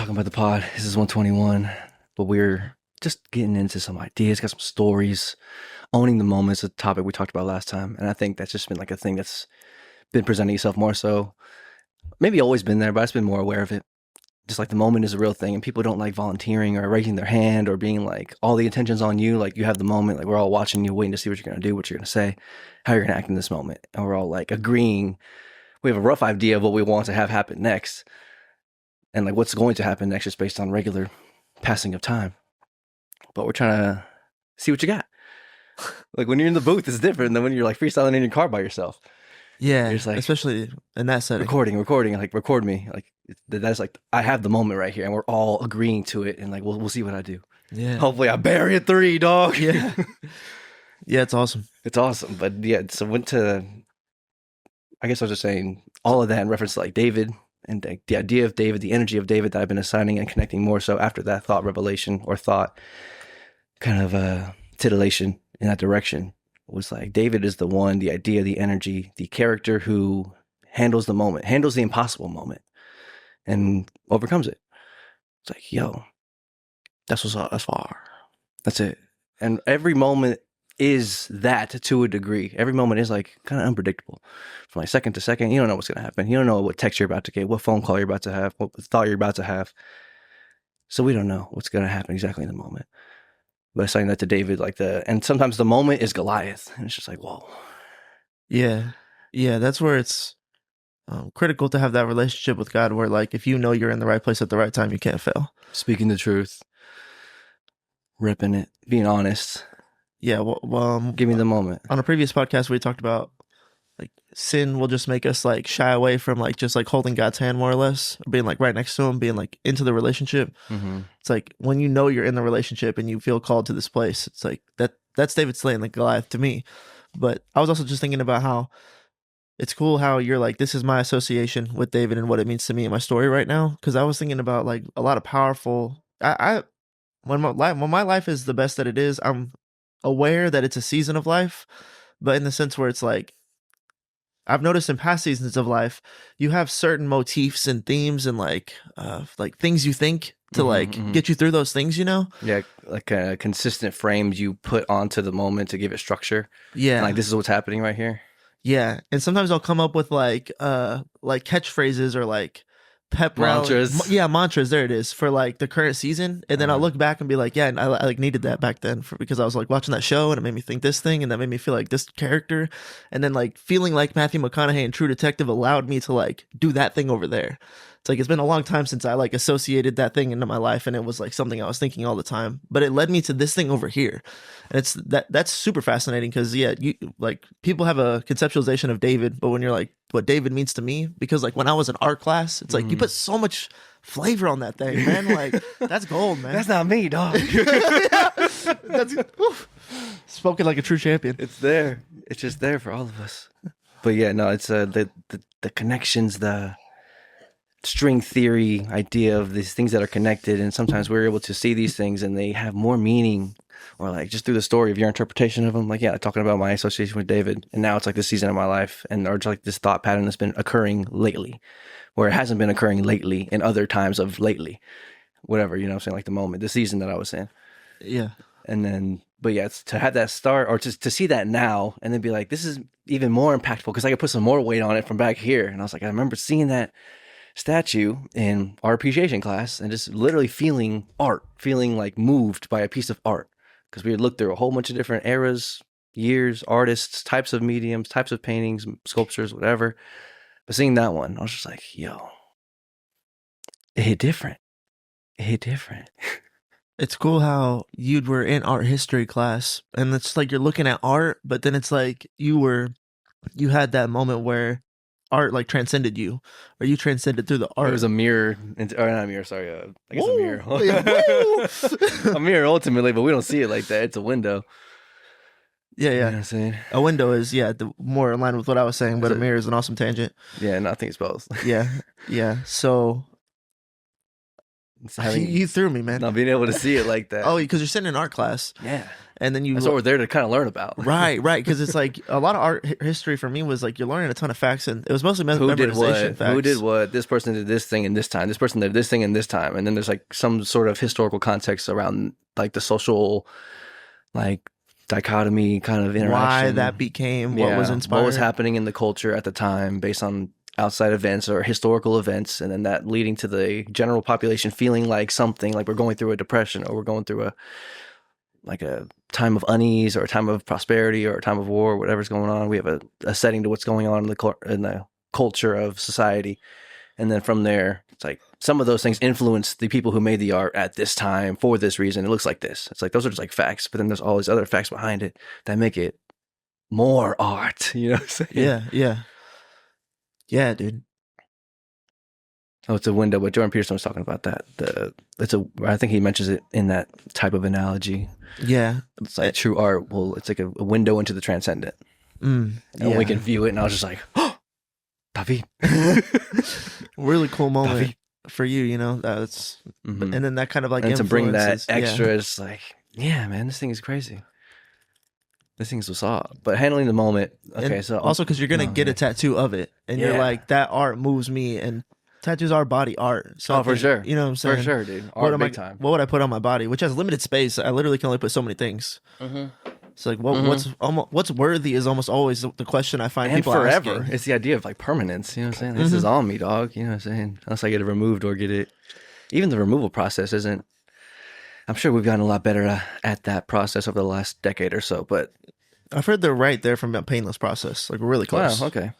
talking about the pod. This is 121, but we're just getting into some ideas, got some stories. Owning the moment is a topic we talked about last time, and I think that's just been like a thing that's been presenting itself more so. Maybe always been there, but I've been more aware of it. Just like the moment is a real thing, and people don't like volunteering or raising their hand or being like all the attention's on you. Like you have the moment, like we're all watching you, waiting to see what you're gonna do, what you're gonna say, how you're gonna act in this moment, and we're all like agreeing. We have a rough idea of what we want to have happen next, and like what's going to happen next, just based on regular passing of time. But we're trying to see what you got. Like when you're in the booth, it's different than when you're like freestyling in your car by yourself. Yeah, You're just like, especially in that setting. recording, like record me. Like that's like I have the moment right here, and we're all agreeing to it, and like we'll see what I do. Yeah, Hopefully, I bury a 3, dog. yeah, yeah. It's awesome. It's awesome. But yeah, so went to. I guess I was just saying all of that in reference to like David and the idea of David, the energy of David that I've been assigning and connecting more so after that thought revelation or thought kind of titillation in that direction was like David is the one, the idea, the energy, the character who handles the moment, handles the impossible moment and overcomes it. It's like, yo, that's what's up. That's far. That's it. And every moment is that to a degree. Every moment is like kind of unpredictable. From like second to second, you don't know what's going to happen. You don't know what text you're about to get, what phone call you're about to have, what thought you're about to have. So we don't know what's going to happen exactly in the moment. But assigning that to David, like and sometimes the moment is Goliath. And it's just like, whoa. Yeah, yeah. That's where it's critical to have that relationship with God, where like if you know you're in the right place at the right time, you can't fail. Speaking the truth, ripping it, being honest. Yeah. Well, Give me the moment. on a previous podcast, we talked about like sin will just make us like shy away from like just like holding God's hand more or less, or being like right next to him, being like into the relationship. Mm-hmm. It's like when you know you're in the relationship and you feel called to this place, it's like that's David slaying like Goliath to me. But I was also just thinking about how it's cool how you're like, this is my association with David and what it means to me in my story right now. Because I was thinking about like a lot of powerful. When my life is the best that it is, I'm aware that it's a season of life, but in the sense where it's like I've noticed in past seasons of life, you have certain motifs and themes and like things you think to get you through those things, you know? Yeah, like a consistent frames you put onto the moment to give it structure. Yeah. And like this is what's happening right here. Yeah. And sometimes I'll come up with like catchphrases or like pep Mantras. Mantras. There it is for like the current season. And then I'll look back and be like, yeah, and I like needed that back then because I was like watching that show and it made me think this thing and that made me feel like this character. And then like feeling like Matthew McConaughey in True Detective allowed me to like do that thing over there. It's like it's been a long time since I like associated that thing into my life and it was like something I was thinking all the time. But it led me to this thing over here. And it's that's super fascinating because yeah, you like people have a conceptualization of David, but when you're like what David means to me, because like when I was in art class, it's like you put so much flavor on that thing, man. Like that's gold, man. That's not me, dog. That's spoken like a true champion. It's there. It's just there for all of us. But yeah, no, it's the connections, the string theory idea of these things that are connected, and sometimes we're able to see these things and they have more meaning, or like just through the story of your interpretation of them. Like yeah, talking about my association with David, and now it's like this season of my life, and or just like this thought pattern that's been occurring lately, where it hasn't been occurring lately in other times of lately, whatever, you know what I'm saying, like the moment, the season that I was in. Yeah. And then, but yeah, it's to have that start or to see that now and then be like, this is even more impactful because I could put some more weight on it from back here. And I was like, I remember seeing that statue in our appreciation class and just literally feeling art, feeling like moved by a piece of art. Because we had looked through a whole bunch of different eras, years, artists, types of mediums, types of paintings, sculptures, whatever. But seeing that one, I was just like, yo, it hit different. It hit different. It's cool how you were in art history class and it's like you're looking at art, but then it's like you had that moment where art like transcended you, or you transcended through the art. It was a mirror, or not a mirror, sorry. I guess Woo! a mirror. A mirror ultimately, but we don't see it like that. It's a window. Yeah, You know yeah. what I'm saying? A window is, more in line with what I was saying, but a mirror is an awesome tangent. Yeah, no, I think it's both. Yeah, yeah. So It's having, you threw me, man. not being able to see it like that. Oh, because you're sitting in art class. Yeah. and then you That's what we're there to kind of learn about. right, because it's like a lot of art history for me was like you're learning a ton of facts, and it was mostly Who did memorization what? facts. Who did what? This person did this thing in this time. This person did this thing in this time. And then there's like some sort of historical context around like the social like dichotomy kind of interaction. Why that became what was inspired. What was happening in the culture at the time based on outside events or historical events, and then that leading to the general population feeling like something, like we're going through a depression or we're going through a time of unease or a time of prosperity or a time of war, whatever's going on. We have a setting to what's going on in the culture of society. And then from there, it's like some of those things influence the people who made the art at this time for this reason. It looks like this. It's like those are just like facts, but then there's all these other facts behind it that make it more art. You know what I'm saying? Yeah, dude. Oh, it's a window, but Jordan Peterson was talking about that. I think he mentions it in that type of analogy. Yeah. It's like true art. Well, it's like a window into the transcendent. And we can view it, and I was just like, oh, David. Really cool moment David. For you, you know? That's and then that kind of like and to bring that extra, it's like, yeah, man, this thing is crazy. This thing's what's up. But handling the moment, okay, and so also because you're gonna get a tattoo of it, and you're like, that art moves me, and tattoos are body art. So for sure, you know what I'm saying? For sure, dude. Art big time. What would I put on my body, which has limited space? I literally can only put so many things. It's like, what's worthy is almost always the question I find people forever. asking. It's the idea of like permanence. You know what I'm saying? This is on me, dog. You know what I'm saying? Unless I get it removed or get it. Even the removal process isn't. I'm sure we've gotten a lot better at that process over the last decade or so, but I've heard they're right there from a painless process. Like we're really close. Wow, okay.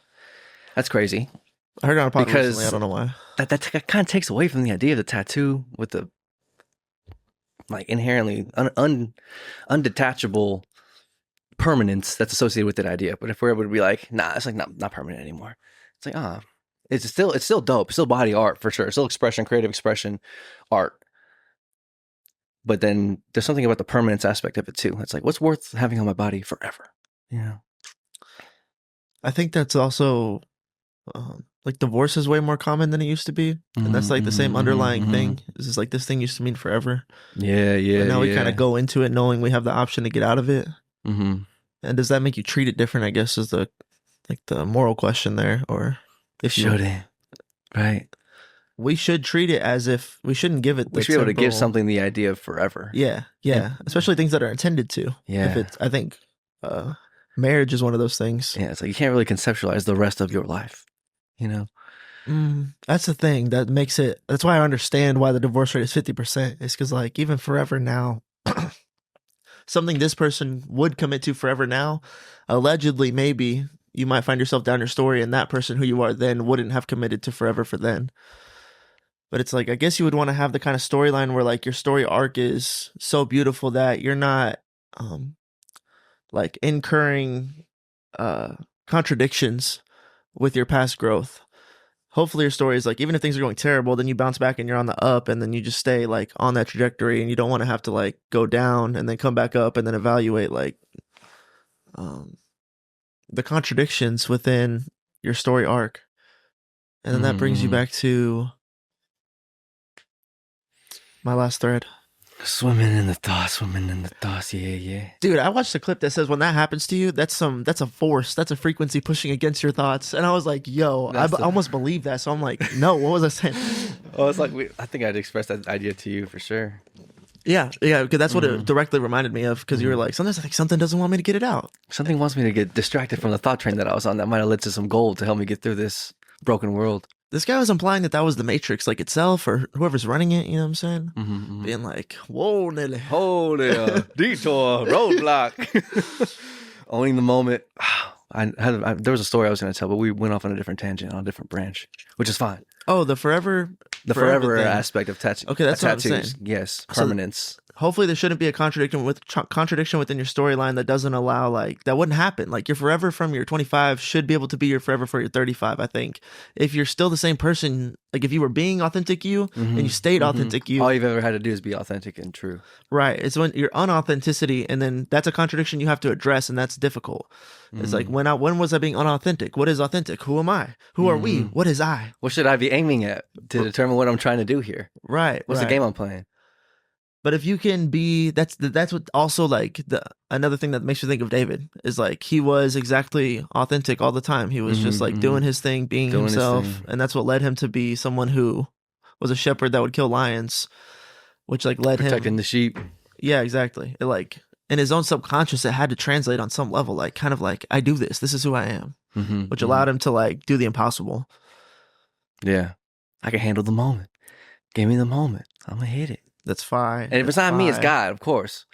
That's crazy. I heard it on a podcast recently. I don't know why. That kind of takes away from the idea of the tattoo with the like inherently undetachable permanence that's associated with that idea. But if we're able to be like, nah, it's like not permanent anymore. It's like, it's still dope. It's still body art for sure. It's still expression, creative expression, art. But then there's something about the permanence aspect of it too. It's like, what's worth having on my body forever? Yeah. I think that's also like divorce is way more common than it used to be. And that's like the same underlying thing. It's just like this thing used to mean forever. Yeah. But now we kind of go into it knowing we have the option to get out of it. And does that make you treat it different, I guess, is the moral question there. Or if shouldn't. Right. We should treat it as if we shouldn't give it. We should be able to give something the idea of forever. Yeah. Especially things that are intended to. Yeah. I think marriage is one of those things. Yeah, it's like you can't really conceptualize the rest of your life. You know, that's the thing that makes it. That's why I understand why the divorce rate is 50%. It's because like even forever now, something this person would commit to forever now, allegedly maybe you might find yourself down your story, and that person who you are then wouldn't have committed to forever for then. But it's like, I guess you would want to have the kind of storyline where like your story arc is so beautiful that you're not like incurring contradictions with your past growth. Hopefully your story is like, even if things are going terrible, then you bounce back and you're on the up, and then you just stay like on that trajectory, and you don't want to have to like go down and then come back up and then evaluate like the contradictions within your story arc. And then that brings you back to my last thread. Swimming in the thoughts, yeah. Dude, I watched a clip that says when that happens to you, that's a force, that's a frequency pushing against your thoughts. And I was like, yo, I almost believe that. So I'm like, no, what was I saying? Oh, it's like, I think I'd expressed that idea to you for sure. Yeah, because that's what it directly reminded me of, because you were like, sometimes I think something doesn't want me to get it out. Something wants me to get distracted from the thought train that I was on that might have led to some gold to help me get through this broken world. This guy was implying that was the Matrix, like itself, or whoever's running it, you know what I'm saying? Being like, whoa, Nelly. Hold it, detour, roadblock. Owning the moment. There was a story I was going to tell, but we went off on a different tangent, on a different branch, which is fine. Oh, the forever thing. Aspect of tattoos. Okay, that's tattoos. What I'm saying. Yes, permanence. So, hopefully there shouldn't be a contradiction within your storyline that doesn't allow, like, that wouldn't happen. Like, your forever from your 25 should be able to be your forever for your 35, I think. If you're still the same person, like if you were being authentic you and you stayed authentic you. All you've ever had to do is be authentic and true. Right. It's when your unauthenticity, and then that's a contradiction you have to address, and that's difficult. It's like, when was I being unauthentic? What is authentic? Who am I? Who are we? What is I? What should I be aiming at to determine what I'm trying to do here? Right. What's the game I'm playing? But if you can be, that's what also like the another thing that makes me think of David is like he was exactly authentic all the time. He was just like doing his thing, being Doing his himself, thing, and that's what led him to be someone who was a shepherd that would kill lions, which like led protecting him. the sheep. Yeah, exactly. It, like in his own subconscious, it had to translate on some level, like kind of like I do this. This is who I am, which allowed him to like do the impossible. Yeah, I can handle the moment. Give me the moment. I'm gonna hit it. That's fine. And if it's That's not me, it's fine. God, of course.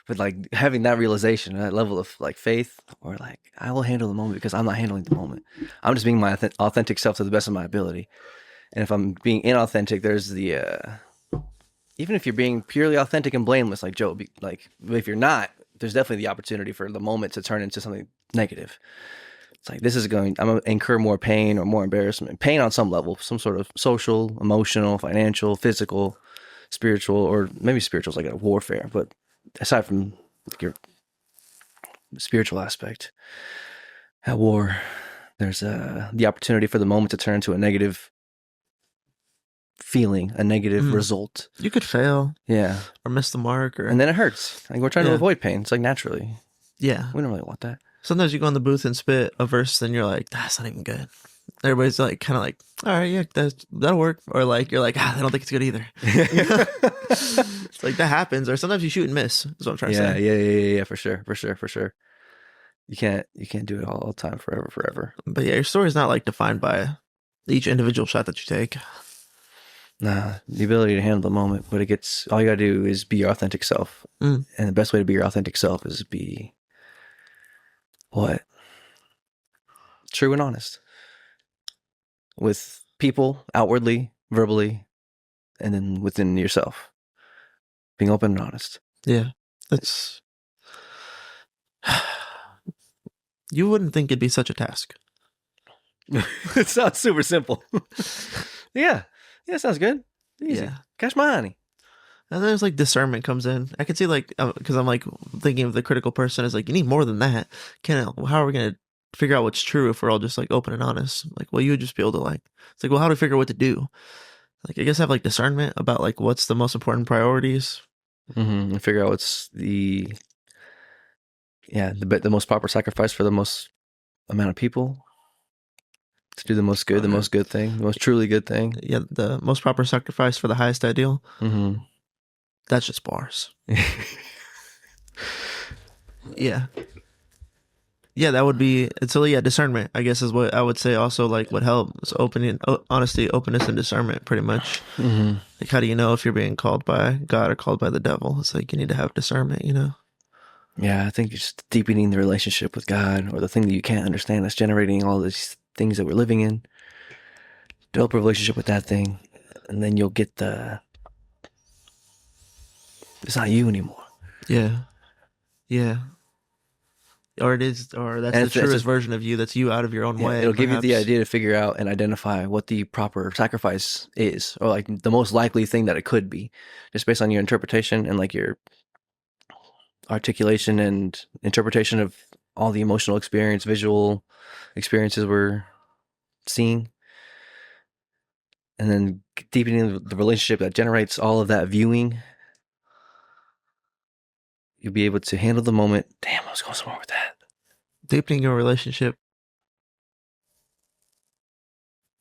But like having that realization, that level of like faith, or like I will handle the moment because I'm not handling the moment. I'm just being my authentic self to the best of my ability. And if I'm being inauthentic, there's the even if you're being purely authentic and blameless, like Job, like if you're not, there's definitely the opportunity for the moment to turn into something negative. It's like I'm gonna incur more pain or more embarrassment, pain on some level, some sort of social, emotional, financial, physical, spiritual, or maybe spiritual is like a warfare. But aside from like your spiritual aspect, at war, there's the opportunity for the moment to turn to a negative feeling, a negative result. You could fail Yeah. or miss the mark, or And then it hurts. Like we're trying to avoid pain. It's like naturally. yeah. We don't really want that. Sometimes you go in the booth and spit a verse, and you're like, that's not even good. Everybody's like, kind of like, all right, yeah, that'll work. Or like, you're like, I don't think it's good either. It's like that happens. Or sometimes you shoot and miss. Is what I'm trying to say. Yeah, for sure. You can't do it all the time, forever. But yeah, your story's not like defined by each individual shot that you take. Nah, the ability to handle the moment, but all you gotta do is be your authentic self. And the best way to be your authentic self is be what? True and honest. With people, outwardly, verbally, and then within yourself. Being open and honest. Yeah. That's you wouldn't think it'd be such a task. It sounds super simple. Yeah, sounds good. Easy. Yeah. Catch my honey. And then there's like discernment comes in. I could see like because I'm like thinking of the critical person as like you need more than that. How are we gonna figure out what's true if we're all just like open and honest? Like, well, you would just be able to like it's like, well, how do we figure out what to do? Like, I guess have like discernment about like what's the most important priorities. And figure out what's the most proper sacrifice for the most amount of people. To do the most good, the most good thing, the most truly good thing. Yeah, the most proper sacrifice for the highest ideal. That's just bars. Yeah. Yeah, that would be so. Yeah, discernment, I guess, is what I would say. Also, like, what helps honesty, openness, and discernment. Pretty much. Like, how do you know if you're being called by God or called by the devil? It's like you need to have discernment. Yeah, I think just deepening the relationship with God, or the thing that you can't understand that's generating all these things that we're living in. Develop a relationship with that thing, and then you'll get it's not you anymore. Yeah. Or it is, or that's the truest version of you. That's you out of your own way. It'll give you the idea to figure out and identify what the proper sacrifice is, or like the most likely thing that it could be, just based on your interpretation and like your articulation and interpretation of all the emotional experience, visual experiences we're seeing. And then deepening the relationship that generates all of that viewing, you'll be able to handle the moment. Damn, I was going somewhere with that. Deepening your relationship.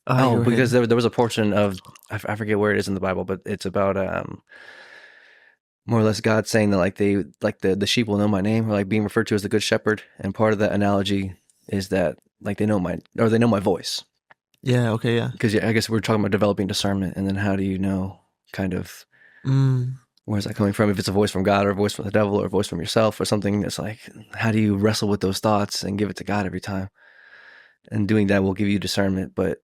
Because there was a portion of I forget where it is in the Bible, but it's about more or less God saying that like the sheep will know my name, or like being referred to as the good shepherd. And part of that analogy is that like they know my voice. Yeah. Okay. Yeah. Because I guess we're talking about developing discernment, and then how do you know kind of where's that coming from? If it's a voice from God, or a voice from the devil, or a voice from yourself, or something. It's like, how do you wrestle with those thoughts and give it to God every time? And doing that will give you discernment, but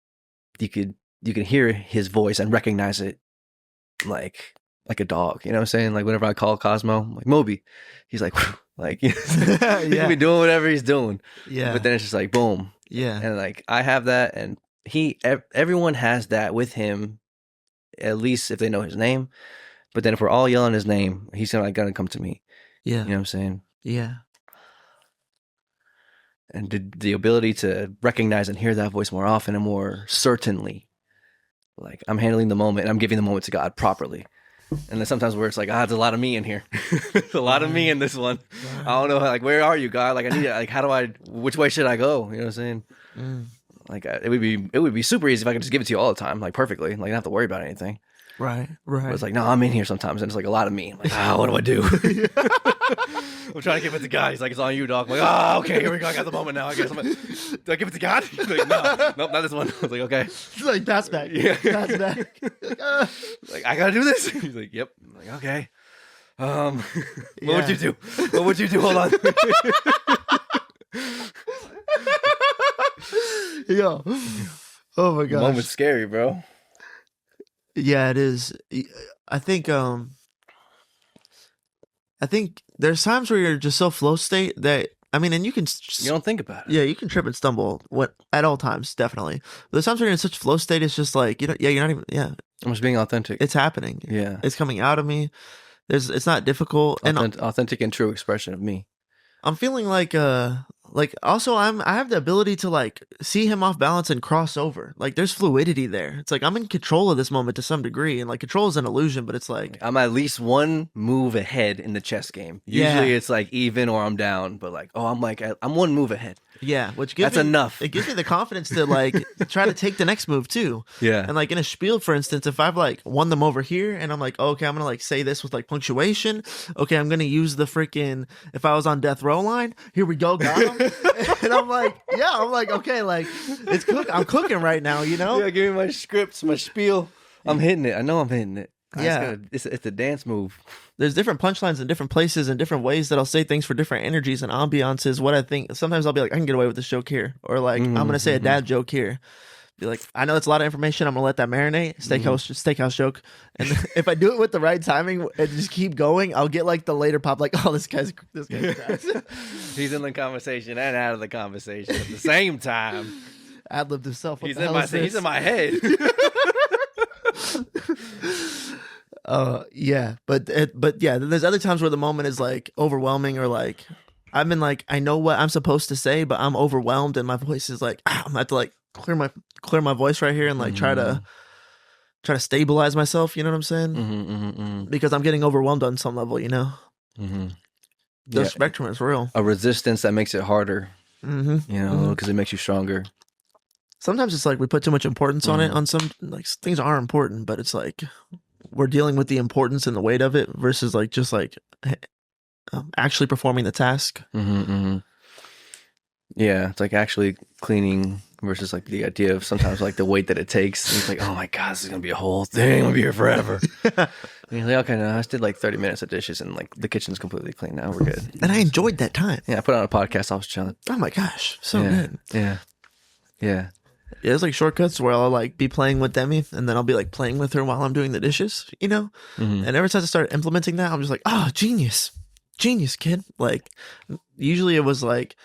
you can hear his voice and recognize it like a dog. You know what I'm saying? Like whenever I call Cosmo, I'm like Moby, he's like like he can be doing whatever he's doing. Yeah. But then it's just like boom. Yeah. And like I have that, and everyone has that with him, at least if they know his name. But then if we're all yelling his name, he's gonna come to me. Yeah. You know what I'm saying? Yeah. And the ability to recognize and hear that voice more often and more certainly. Like I'm handling the moment and I'm giving the moment to God properly. And then sometimes where it's like, there's a lot of me in here. There's a lot of me in this one. I don't know, like, where are you, God? Like, I need, like, which way should I go? You know what I'm saying? Like, it would be super easy if I could just give it to you all the time, like, perfectly. Like, you don't have to worry about anything. Right. But it's like, no, I'm in here sometimes, and it's like a lot of me. I'm like, what do I do? I'm trying to give it to God. He's like, it's on you, dog. I'm like, okay, here we go. I got the moment now. I guess do I give it to God? He's like, no, nope, not this one. I was like, okay. It's like, pass back. Yeah. Pass back. Like, I gotta do this. He's like, yep. I'm like, okay. What would you do? What would you do? Hold on. Yo. Oh my gosh. The moment's scary, bro. Yeah, it is. I think there's times where you're just so flow state that, I mean, and you don't think about it. Yeah, you can trip and stumble at all times, definitely. But there's times where you're in such flow state, it's just like, you're not even, I'm just being authentic. it's happening. Yeah. It's coming out of me. It's not difficult. Authentic and true expression of me. I'm feeling like also I have the ability to like see him off balance and cross over. Like there's fluidity there. It's like I'm in control of this moment to some degree, and like control is an illusion, but it's like I'm at least one move ahead in the chess game. Usually it's like even or I'm down, but like I'm one move ahead. Yeah, which gives That's enough. It gives me the confidence to like try to take the next move too. Yeah. And like in a spiel, for instance, if I've like won them over here and I'm like, okay, I'm gonna like say this with like punctuation. Okay, I'm gonna use the freaking, if I was on death row line, here we go, got him. And I'm like, okay, like I'm cooking right now, you know? Yeah, give me my scripts, my spiel. I'm hitting it. I know I'm hitting it. Yeah. It's a dance move. There's different punchlines in different places and different ways that I'll say things for different energies and ambiances. What I think, sometimes I'll be like, I can get away with this joke here. Or like, I'm going to say a dad joke here. Be like, I know it's a lot of information. I'm going to let that marinate. Steakhouse joke. And if I do it with the right timing and just keep going, I'll get like the later pop, like, oh, this guy's crazy. He's in the conversation and out of the conversation at the same time. Ad-libbed himself. He's in my head. Yeah, but yeah, there's other times where the moment is like overwhelming, or like I'm in like, I know what I'm supposed to say, but I'm overwhelmed and my voice is like, I'm gonna have to like clear my voice right here and like try to stabilize myself. You know what I'm saying? Because I'm getting overwhelmed on some level. You know, the spectrum is real. A resistance that makes it harder. You know, because it makes you stronger. Sometimes it's like we put too much importance on it. On some like things are important, but it's like we're dealing with the importance and the weight of it versus like just like actually performing the task. Yeah, it's like actually cleaning versus like the idea of sometimes like the weight that it takes. And it's like, oh my God, this is gonna be a whole thing. I'm gonna be here forever. And you're like, okay, no, I just did like 30 minutes of dishes and like the kitchen's completely clean now. We're good. And I enjoyed that time. Yeah, I put on a podcast. I was chilling. Oh my gosh, so good. Yeah. Yeah, there's like shortcuts where I'll like be playing with Demi and then I'll be like playing with her while I'm doing the dishes, you know? And ever since I started implementing that, I'm just like, oh, genius, kid. Like usually it was like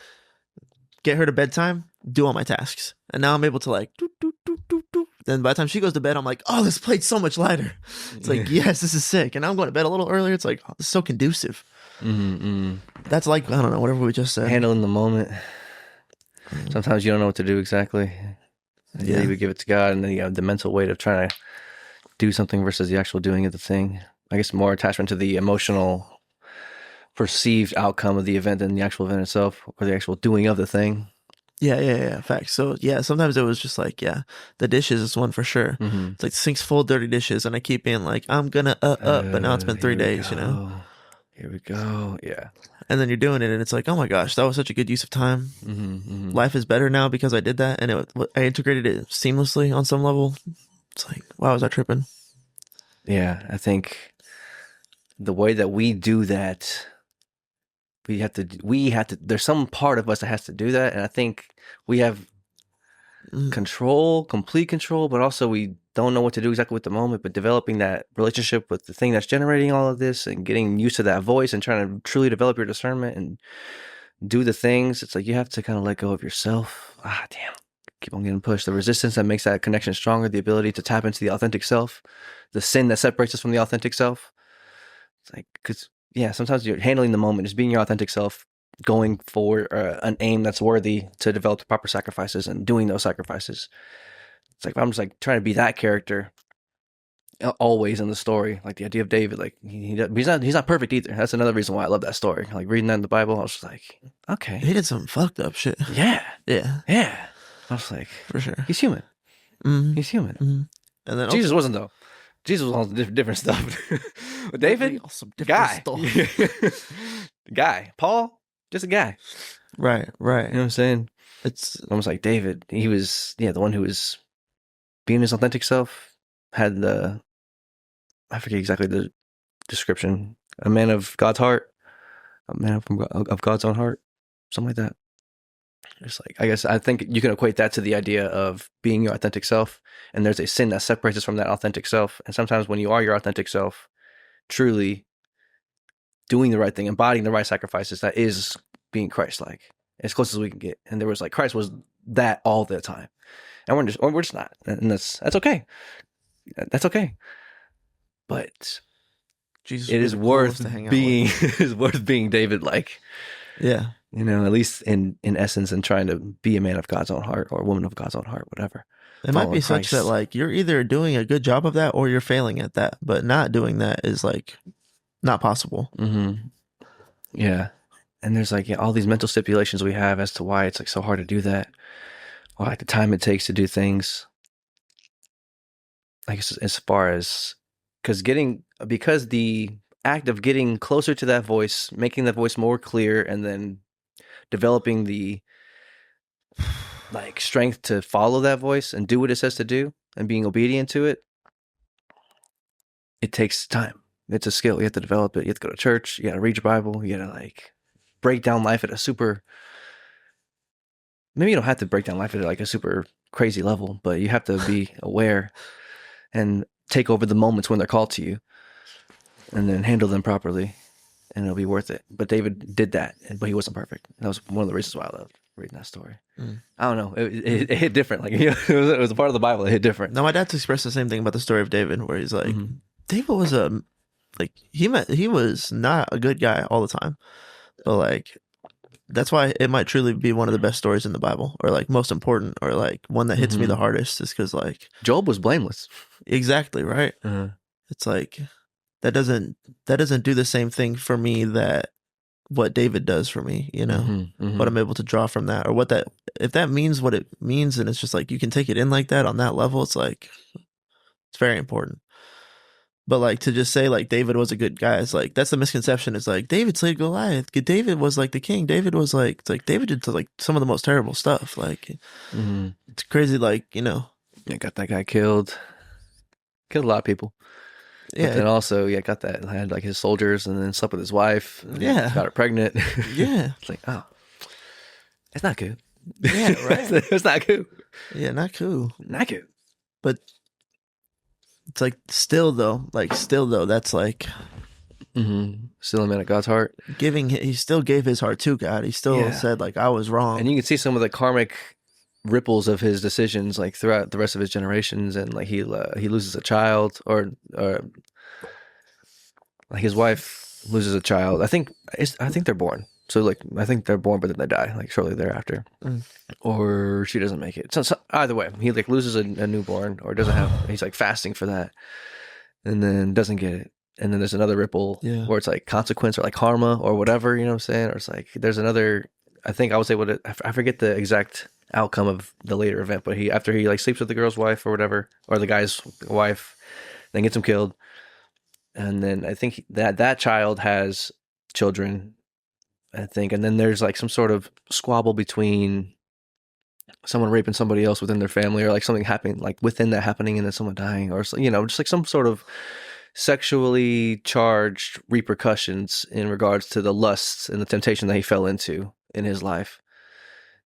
get her to bedtime, do all my tasks. And now I'm able to like, doo, doo, doo, doo, doo. Then by the time she goes to bed, I'm like, oh, this plate's so much lighter. It's like, yes, this is sick. And now I'm going to bed a little earlier. It's like, oh, this is so conducive. That's like, I don't know, whatever we just said. Handling the moment. Sometimes you don't know what to do exactly. Yeah, you would give it to God, and then you have the mental weight of trying to do something versus the actual doing of the thing. I guess more attachment to the emotional perceived outcome of the event than the actual event itself, or the actual doing of the thing. Yeah. Facts. So yeah, sometimes it was just like, the dishes is one for sure. It's like sinks full of dirty dishes, and I keep being like, I'm gonna but now it's been 3 days, you know. Here we go. Yeah. And then you're doing it, and it's like, oh my gosh, that was such a good use of time. Life is better now because I did that, and I integrated it seamlessly on some level. It's like, wow, was I tripping? Yeah, I think the way that we do that, we have to. There's some part of us that has to do that, and I think we have complete control, but also we don't know what to do exactly with the moment. But developing that relationship with the thing that's generating all of this, and getting used to that voice, and trying to truly develop your discernment and do the things, it's like you have to kind of let go of yourself. Damn, keep on getting pushed. The resistance that makes that connection stronger, the ability to tap into the authentic self, the sin that separates us from the authentic self. It's like, because sometimes you're handling the moment, just being your authentic self, going for an aim that's worthy to develop the proper sacrifices and doing those sacrifices. It's like, if I'm just like trying to be that character, always in the story. Like the idea of David, like he's not perfect either. That's another reason why I love that story. Like reading that in the Bible, I was just like, okay, He did some fucked up shit. yeah, Yeah, yeah. I was like, for sure. he's human. Mm-hmm. He's human. Mm-hmm. And then Jesus wasn't though. Jesus was on different stuff. But David, some different guy, stuff. guy. Paul, just a guy. Right, right. You know what I'm saying? It's Almost like David. He was, the one who was being his authentic self. Had I forget exactly the description. A man of God's heart, a man of God's own heart, something like that. It's like, I guess, I think you can equate that to the idea of being your authentic self. And there's a sin that separates us from that authentic self. And sometimes when you are your authentic self, truly doing the right thing, embodying the right sacrifices, that is being Christ-like, as close as we can get. And there was like, Christ was that all the time. And we're just not. And that's okay. That's okay. But Jesus. it is worth being it is worth being David like. Yeah. You know, at least in essence, and trying to be a man of God's own heart or a woman of God's own heart, whatever. It might be such that like you're either doing a good job of that or you're failing at that, but not doing that is like not possible. Mm-hmm. Yeah. And there's like all these mental stipulations we have as to why it's like so hard to do that, or like the time it takes to do things. Like as far as because the act of getting closer to that voice, making that voice more clear, and then developing the like strength to follow that voice and do what it says to do and being obedient to it, it takes time. It's a skill. You have to develop it. You have to go to church. You got to read your Bible. You got to like break down life at a super, maybe you don't have to break down life at like a super crazy level, but you have to be aware and take over the moments when they're called to you and then handle them properly, and it'll be worth it. But David did that, but he wasn't perfect. That was one of the reasons why I loved reading that story. I don't know. It hit different. Like, you know, it was a part of the Bible. It hit different. No, my dad's expressed the same thing about the story of David, where he's like, David was he was not a good guy all the time, but like that's why it might truly be one of the best stories in the Bible, or like most important, or like one that hits me the hardest, is because like Job was blameless. Exactly, right. It's like that doesn't do the same thing for me that what David does for me, you know, what I'm able to draw from that, or what that, if that means what it means, and it's just like you can take it in like that on that level, it's like it's very important. But like to just say like David was a good guy, it's like that's the misconception. It's like David slayed Goliath. David was like the king. David was like, it's like David did like some of the most terrible stuff. Like it's crazy. Like, you know, yeah, got that guy killed a lot of people. Yeah, but then also got that, had like his soldiers, and then slept with his wife. Yeah, got her pregnant. Yeah, it's like, oh, it's not good. Yeah, right. It's not cool. Yeah, not cool. Not cool. But it's like still though, that's like still a man of God's heart. He still gave his heart to God. He still said like I was wrong, and you can see some of the karmic ripples of his decisions like throughout the rest of his generations, and like he loses a child, or like his wife loses a child. I think they're born. So like I think they're born, but then they die like shortly thereafter, or she doesn't make it. So either way, he like loses a newborn, or doesn't have. He's like fasting for that, and then doesn't get it. And then there's another ripple where it's like consequence or like karma or whatever, you know what I'm saying? Or it's like there's another. I think I was able to. I forget the exact outcome of the later event, but after he like sleeps with the girl's wife or whatever, or the guy's wife, then gets him killed, and then I think that child has children, I think, and then there's like some sort of squabble between someone raping somebody else within their family, or like something happening like within that happening, and then someone dying, or you know, just like some sort of sexually charged repercussions in regards to the lusts and the temptation that he fell into in his life.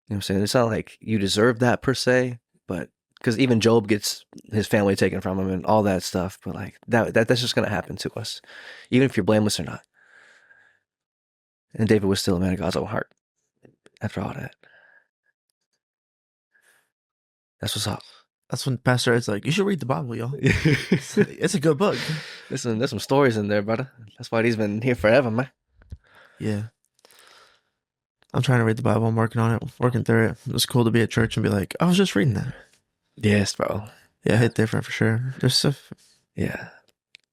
You know what I'm saying? It's not like you deserve that per se, but because even Job gets his family taken from him and all that stuff, but like that's just going to happen to us, even if you're blameless or not. And David was still a man of God's own heart after all that. That's what's up. That's when Pastor Ed's like, you should read the Bible, y'all. It's a good book. There's some stories in there, brother. That's why he's been here forever, man. Yeah. I'm trying to read the Bible. I'm working on it, working through it. It was cool to be at church and be like, I was just reading that. Yes, bro. Yeah, it hit different for sure. There's stuff. Yeah.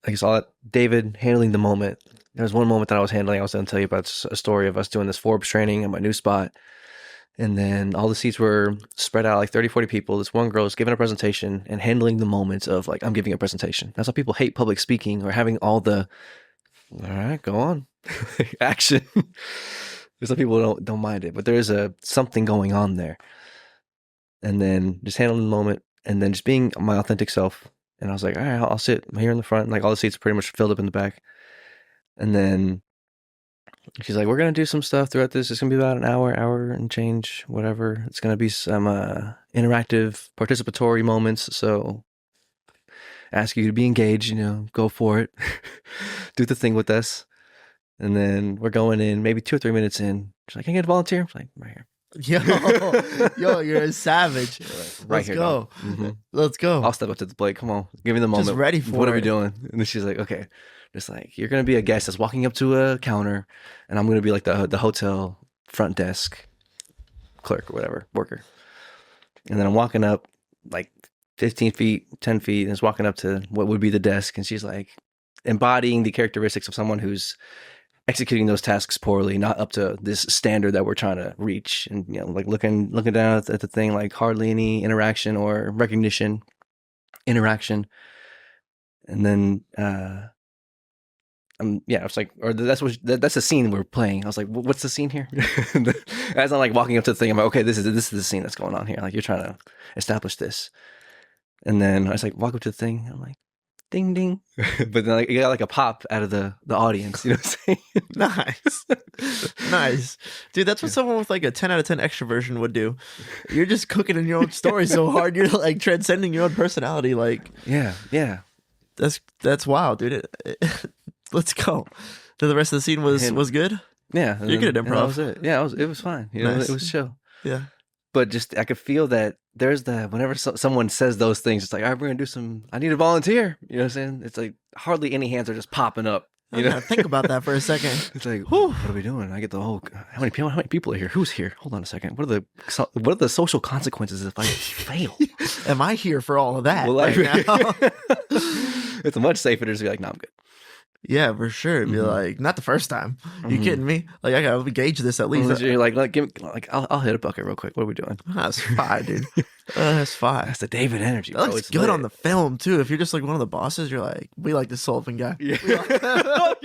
I saw it. David handling the moment. There was one moment that I was handling. I was going to tell you about a story of us doing this Forbes training in my new spot. And then all the seats were spread out like 30, 40 people. This one girl was giving a presentation and handling the moments of like, I'm giving a presentation. That's why people hate public speaking or having all the, all right, go on, action. Some people don't mind it, but there is something going on there. And then just handling the moment and then just being my authentic self. And I was like, all right, I'll sit here in the front. Like all the seats are pretty much filled up in the back. And then she's like, we're going to do some stuff throughout this. It's going to be about an hour and change, whatever. It's going to be some interactive, participatory moments. So ask you to be engaged, go for it. Do the thing with us. And then we're going in, maybe 2 or 3 minutes in. She's like, can I get a volunteer? I'm like, right here. Yo, you're a savage. Right Let's here, go. Mm-hmm. Let's go. I'll step up to the plate. Come on. Give me the moment. Just ready for What it. are we doing? And then she's like, okay. Just like, you're going to be a guest that's walking up to a counter, and I'm going to be like the hotel front desk clerk or whatever, worker. And then I'm walking up like 15 feet, 10 feet, and it's walking up to what would be the desk. And she's like embodying the characteristics of someone who's executing those tasks poorly, not up to this standard that we're trying to reach. And, like looking down at the thing, like hardly any interaction or recognition, interaction. And then, I was like, or that's the scene we're playing. I was like, what's the scene here? As I'm like walking up to the thing, I'm like, okay, this is the scene that's going on here. Like you're trying to establish this. And then I was like, walk up to the thing. I'm like, ding ding. But then like you got like a pop out of the audience. You know what I'm saying? Nice, dude. That's what someone with like a 10 out of 10 extroversion would do. You're just cooking in your own story so hard. You're like transcending your own personality. Like yeah. That's wild, dude. Let's go. The rest of the scene was good. Yeah, you're good at improv. That was it. Yeah, it was fine. Nice. It was chill. Yeah. But just I could feel that there's whenever someone says those things, it's like, all right, we're gonna do some. I need a volunteer. You know what I'm saying? It's like hardly any hands are just popping up. Think about that for a second. It's like, what are we doing? I get the whole. How many people are here? Who's here? Hold on a second. What are the social consequences if I fail? Am I here for all of that? Well, now? It's much safer to just be like, no, I'm good. Yeah, for sure. Be like, not the first time. You kidding me? Like, I gotta gauge this at least. You're like, give me, like, I'll hit a bucket real quick. What are we doing? That's fine, dude. That's fine. That's the David energy. That looks good on the film too. If you're just like one of the bosses, you're like, we like the Sullivan guy. Yeah. I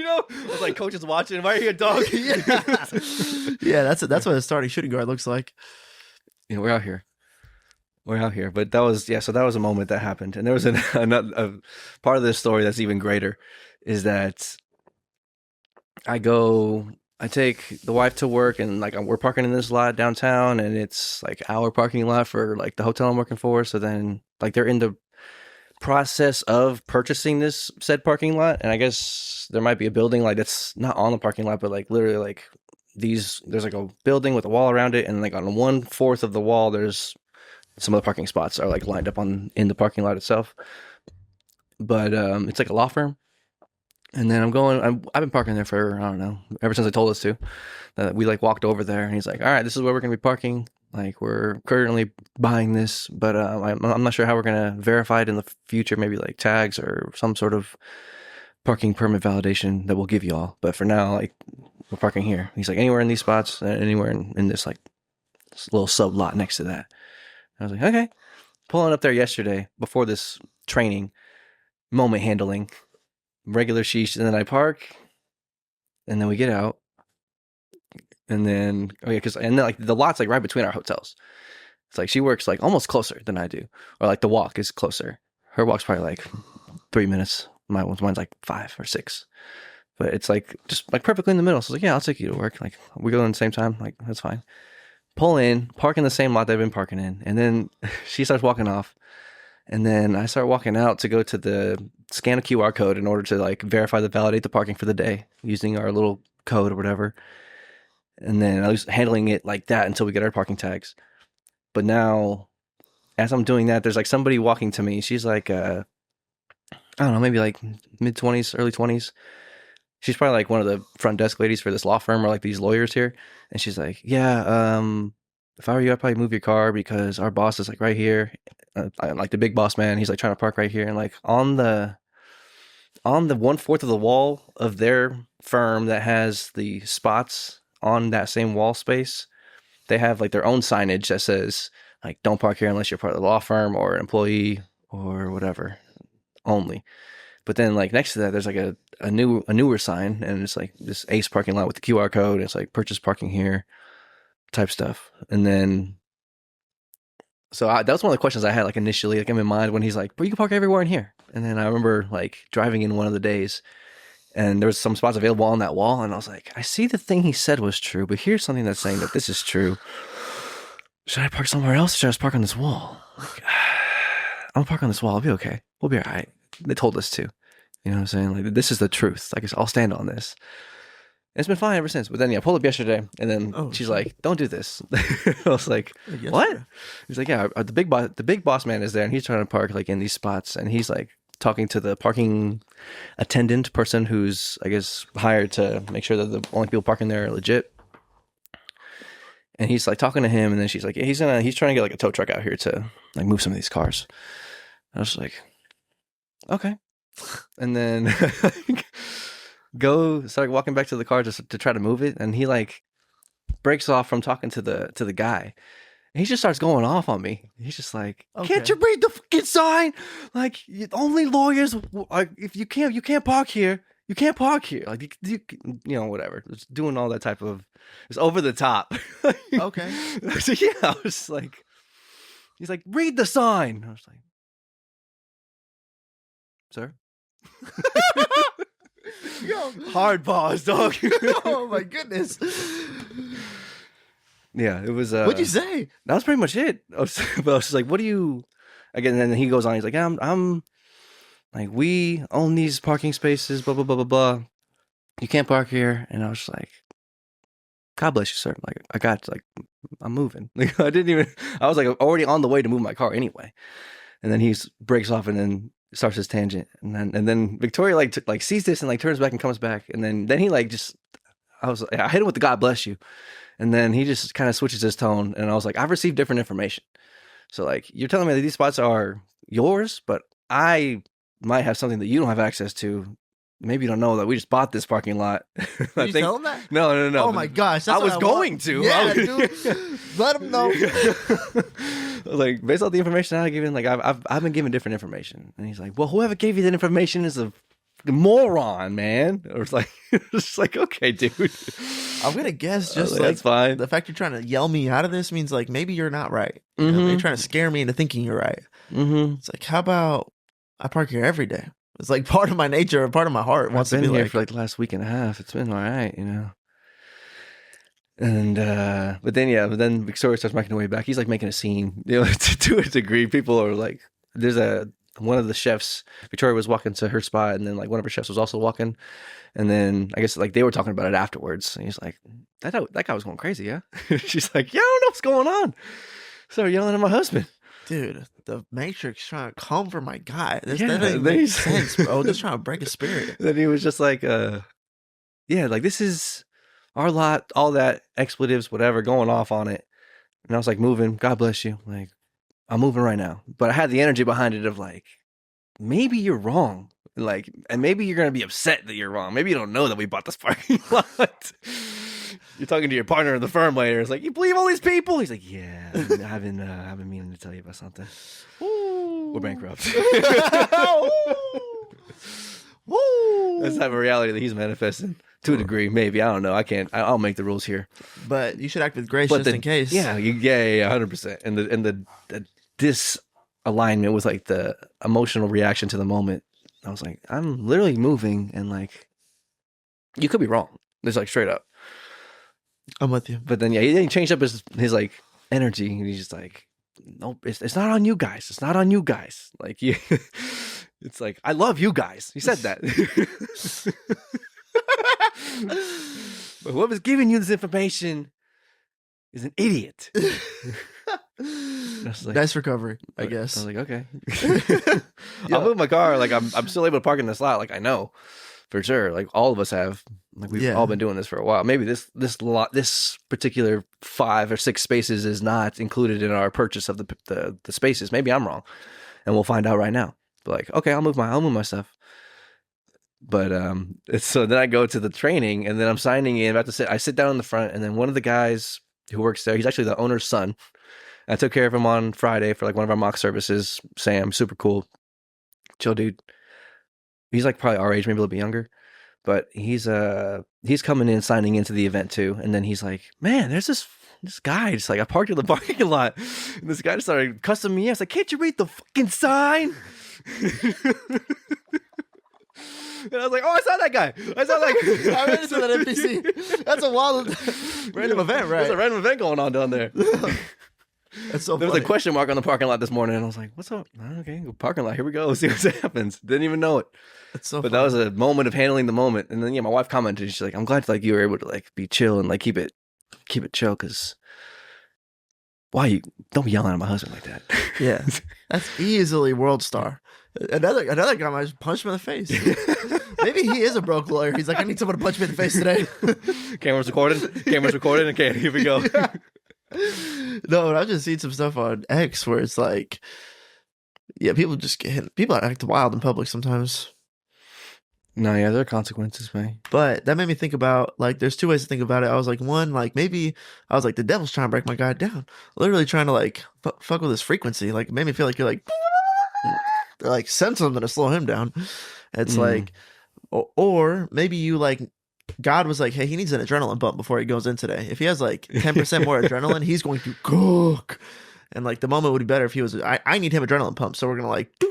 was like, coach is watching. Why are you a dog? Yeah, that's what a starting shooting guard looks like. We're out here. But that was so that was a moment that happened, and there was another part of this story that's even greater. Is that I take the wife to work, and like we're parking in this lot downtown, and it's like our parking lot for like the hotel I'm working for. So then like they're in the process of purchasing this said parking lot, and I guess there might be a building like that's not on the parking lot, but like literally like there's like a building with a wall around it, and like on 1/4 of the wall there's some of the parking spots are like lined up in the parking lot itself. But it's like a law firm. And then I've been parking there for, I don't know, ever since I told us to. We like walked over there, and he's like, all right, this is where we're going to be parking. Like we're currently buying this, but I'm not sure how we're going to verify it in the future, maybe like tags or some sort of parking permit validation that we'll give you all. But for now, like we're parking here. He's like, anywhere in these spots, anywhere in this like this little sub lot next to that. I was like, okay. Pulling up there yesterday before this training, moment handling. Regular sheesh, and then I park, and then we get out, and then like the lot's like right between our hotels. It's like she works like almost closer than I do, or like the walk is closer. Her walk's probably like 3 minutes. Mine's like 5 or 6, but it's like just like perfectly in the middle. So I was like, yeah, I'll take you to work. Like we go in the same time. Like that's fine. Pull in, park in the same lot that I've been parking in, and then she starts walking off. And then I start walking out to go to scan a QR code in order to like validate the parking for the day using our little code or whatever. And then I was handling it like that until we get our parking tags. But now, as I'm doing that, there's like somebody walking to me. She's like, I don't know, maybe like mid-20s, early 20s. She's probably like one of the front desk ladies for this law firm or like these lawyers here. And she's like, yeah, if I were you, I'd probably move your car because our boss is like right here. I'm like the big boss man. He's like trying to park right here. And like on the on the 1/4 of the wall of their firm that has the spots on that same wall space, they have like their own signage that says like, don't park here unless you're part of the law firm or an employee or whatever only. But then like next to that, there's like a newer sign, and it's like this Ace parking lot with the QR code. And it's like purchase parking here type stuff. And then, so that was one of the questions I had like initially, like in my mind when he's like, but you can park everywhere in here. And then I remember like driving in one of the days, and there was some spots available on that wall. And I was like, I see the thing he said was true, but here's something that's saying that this is true. Should I park somewhere else? Or should I just park on this wall? Like, I'm gonna park on this wall. I'll be okay. We'll be all right. They told us to. You know what I'm saying? Like, this is the truth. Like, I'll stand on this. And it's been fine ever since. But then, yeah, I pulled up yesterday, and then she's like, don't do this. I was like, what? He's like, yeah, the big boss man is there, and he's trying to park, like, in these spots. And he's, like, talking to the parking attendant person who's, I guess, hired to make sure that the only people parking there are legit. And he's, like, talking to him, and then she's like, yeah, he's trying to get, like, a tow truck out here to, like, move some of these cars. I was like, okay. And then start walking back to the car just to try to move it, and he like breaks off from talking to the guy. And he just starts going off on me. He's just like, can't you read the fucking sign? Like, only lawyers, like, if you can't park here. You can't park here. Like, you know, whatever. Just doing all that type of, it's over the top. Okay. So yeah, I was like, he's like, read the sign. I was like, sir? Yo. Hard pause, dog. Oh my goodness. Yeah, it was. What'd you say? That was pretty much it. I was just like, what do you? Again, and then he goes on. He's like, I'm like, we own these parking spaces. Blah blah blah blah blah. You can't park here. And I was like, God bless you, sir. Like, I'm moving. Like, I was like already on the way to move my car anyway. And then he breaks off and then starts his tangent, and then Victoria like sees this and like turns back and comes back, and then he like just, I hit him with the God bless you, and then he just kind of switches his tone, and I was like, I've received different information, so like you're telling me that these spots are yours, but I might have something that you don't have access to. Maybe you don't know that we just bought this parking lot. Did you tell him that? No. Oh my gosh, I was going to. Yeah, dude. Let him know. Like, based on the information I given, like I've been given different information, and he's like, well, whoever gave you that information is a moron, man. Or it's like, okay, dude. I'm gonna guess just like that's fine. The fact you're trying to yell me out of this means like maybe you're not right. You know, you're trying to scare me into thinking you're right. Mm-hmm. It's like, how about I park here every day? It's like part of my nature, part of my heart wants to be here like, for like the last week and a half. It's been all right, you know. And but then Victoria starts making her way back. He's like making a scene, you know, to a degree. People are like, there's one of the chefs. Victoria was walking to her spot, and then like one of her chefs was also walking, and then I guess like they were talking about it afterwards. And he's like, that guy was going crazy, yeah. She's like, yeah, I don't know what's going on. Started yelling at my husband. Dude, the Matrix trying to come for my guy. That Yeah, doesn't make sense, bro. Just trying to break his spirit. Then he was just like, yeah, like this is our lot, all that expletives, whatever, going off on it. And I was like, moving, God bless you. Like, I'm moving right now. But I had the energy behind it of like, maybe you're wrong. Like, and maybe you're going to be upset that you're wrong. Maybe you don't know that we bought this parking lot. You're talking to your partner in the firm later. It's like, you believe all these people? He's like, yeah, I've been meaning to tell you about something. Ooh. We're bankrupt. Woo. That's the type of reality that he's manifesting. To a degree, maybe. I don't know. I can't. I'll make the rules here. But you should act with grace just in case. Yeah, 100%. And the disalignment with like the emotional reaction to the moment. I was like, I'm literally moving, and like, you could be wrong. It's like straight up. I'm with you. But then he changed up his like energy, and he's just like, nope, it's not on you guys. It's not on you guys. Like you, it's like, I love you guys. He said that. But whoever's giving you this information is an idiot. Like, nice recovery, I guess. I was like, okay. I'll move my car. Like I'm still able to park in this lot. Like I know for sure. Like all of us have. Like we've all been doing this for a while. Maybe this particular 5 or 6 spaces is not included in our purchase of the spaces. Maybe I'm wrong, and we'll find out right now. But like, okay, I'll move my stuff. But so then I go to the training, and then I'm signing in. I sit down in the front, and then one of the guys who works there, he's actually the owner's son. I took care of him on Friday for like one of our mock services. Sam, super cool, chill dude. He's like probably our age, maybe a little bit younger, but he's coming in, signing into the event too. And then he's like, "Man, there's this guy just like I parked in the parking lot, and this guy just started cussing me. I was like, "Can't you read the fucking sign?" And I was like, "Oh, I saw that guy. I saw like I ran into that NPC. That's a wild random event, right? There's a random event going on down there." That's so There was funny. a question mark on the parking lot this morning, and I was like, "What's up? Okay, parking lot. Here we go. See what happens." Didn't even know it. That's so But funny. that was a moment of handling the moment. And then my wife commented, she's like, "I'm glad like you were able to like be chill and like keep it chill, because why don't be yelling at my husband like that." Yeah. That's easily world star. Another guy might just punch him in the face. Maybe he is a broke lawyer. He's like, I need someone to punch me in the face today. Camera's recording. Okay, here we go. Yeah. No, but I've just seen some stuff on X where it's like, yeah, people just get hit. People act wild in public sometimes. No, yeah, there are consequences, man. But that made me think about, like, there's two ways to think about it. I was like, one, like, maybe I was like, the devil's trying to break my guy down. Literally trying to, like, fuck with his frequency. Like, it made me feel like you're like, like, send something to slow him down. It's like, or maybe you, like, God was like, hey, he needs an adrenaline bump before he goes in today. If he has, like, 10% more adrenaline, he's going to cook. And, like, the moment would be better if he was, I need him adrenaline pump. So we're going to, like, do.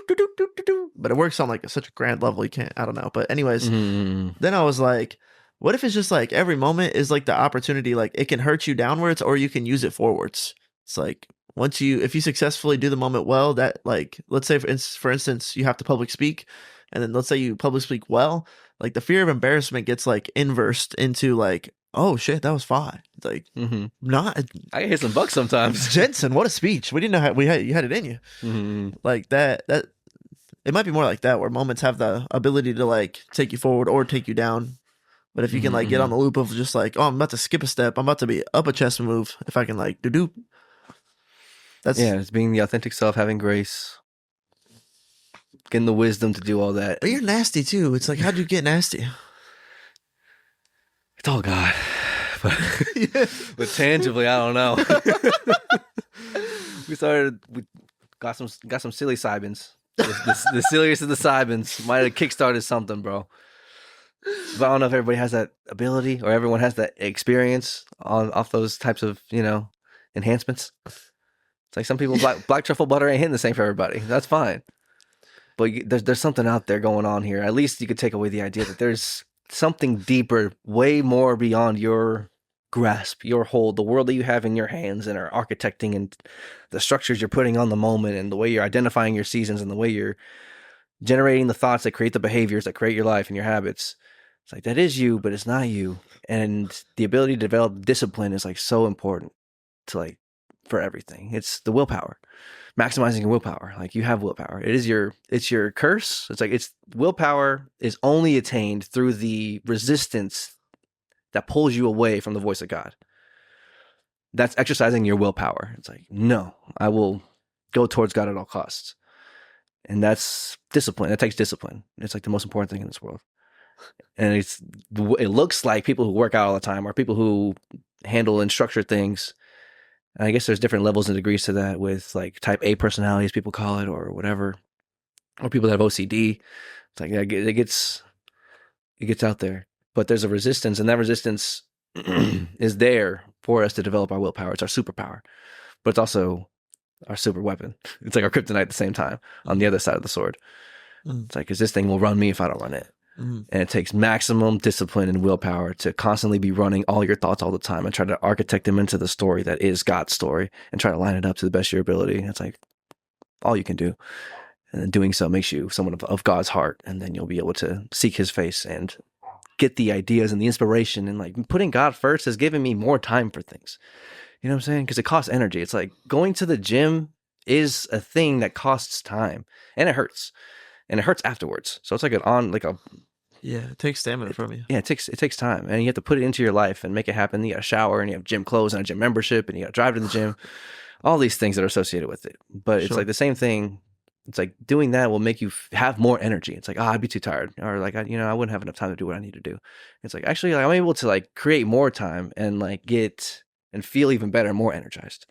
But it works on, like, such a grand level. You can't, I don't know. But anyways, then I was like, what if it's just, like, every moment is, like, the opportunity, like, it can hurt you downwards or you can use it forwards. It's like, if you successfully do the moment well, that, like, let's say, for instance, you have to public speak. And then let's say you public speak well, like, the fear of embarrassment gets, like, inversed into, like, oh shit, that was fine. It's like, not. I can hit some bucks sometimes. Jensen, what a speech! We didn't know how you had it in you. Like that. It might be more like that, where moments have the ability to, like, take you forward or take you down. But if you can, like, get on the loop of just like, oh, I'm about to skip a step, I'm about to be up a chest move. If I can, like, do. That's it's being the authentic self, having grace, getting the wisdom to do all that. But you're nasty too. It's like, how'd you get nasty? It's all God. But tangibly, I don't know. We got some silly Sybins. The silliest of the Sybins might have kickstarted something, bro. But I don't know if everybody has that ability or everyone has that experience off those types of, enhancements. It's like some people, black truffle butter ain't hitting the same for everybody. That's fine. But there's something out there going on here. At least you could take away the idea that there's something deeper, way more beyond your grasp, your hold, the world that you have in your hands and are architecting, and the structures you're putting on the moment, and the way you're identifying your seasons, and the way you're generating the thoughts that create the behaviors that create your life and your habits. It's like, that is you, but it's not you. And the ability to develop discipline is, like, so important to, like, for everything. It's the willpower, maximizing your willpower. Like, you have willpower. It's your curse. It's like, willpower is only attained through the resistance that pulls you away from the voice of God. That's exercising your willpower. It's like, no, I will go towards God at all costs. And that's discipline. That takes discipline. It's like the most important thing in this world. And it looks like people who work out all the time are people who handle and structure things. And I guess there's different levels and degrees to that, with, like, type A personalities, people call it, or whatever, or people that have OCD. It's like, it gets out there. But there's a resistance, and that resistance is there for us to develop our willpower. It's our superpower, but it's also our super weapon. It's like our kryptonite at the same time on the other side of the sword. It's like, because this thing will run me if I don't run it. And it takes maximum discipline and willpower to constantly be running all your thoughts all the time and try to architect them into the story that is God's story and try to line it up to the best of your ability. It's like all you can do. And doing so makes you someone of God's heart. And then you'll be able to seek his face and get the ideas and the inspiration. And, like, putting God first has given me more time for things. You know what I'm saying? Because it costs energy. It's like going to the gym is a thing that costs time, and it hurts. And it hurts afterwards. So it's like it takes stamina from you. Yeah, it takes time, and you have to put it into your life and make it happen. You got to shower, and you have gym clothes and a gym membership, and you got to drive to the gym. All these things that are associated with it. But it's like the same thing it's like doing that will make you have more energy. It's like, I'd be too tired, or like, I wouldn't have enough time to do what I need to do. It's like, actually, like, I'm able to like create more time and like get and feel even better, more energized,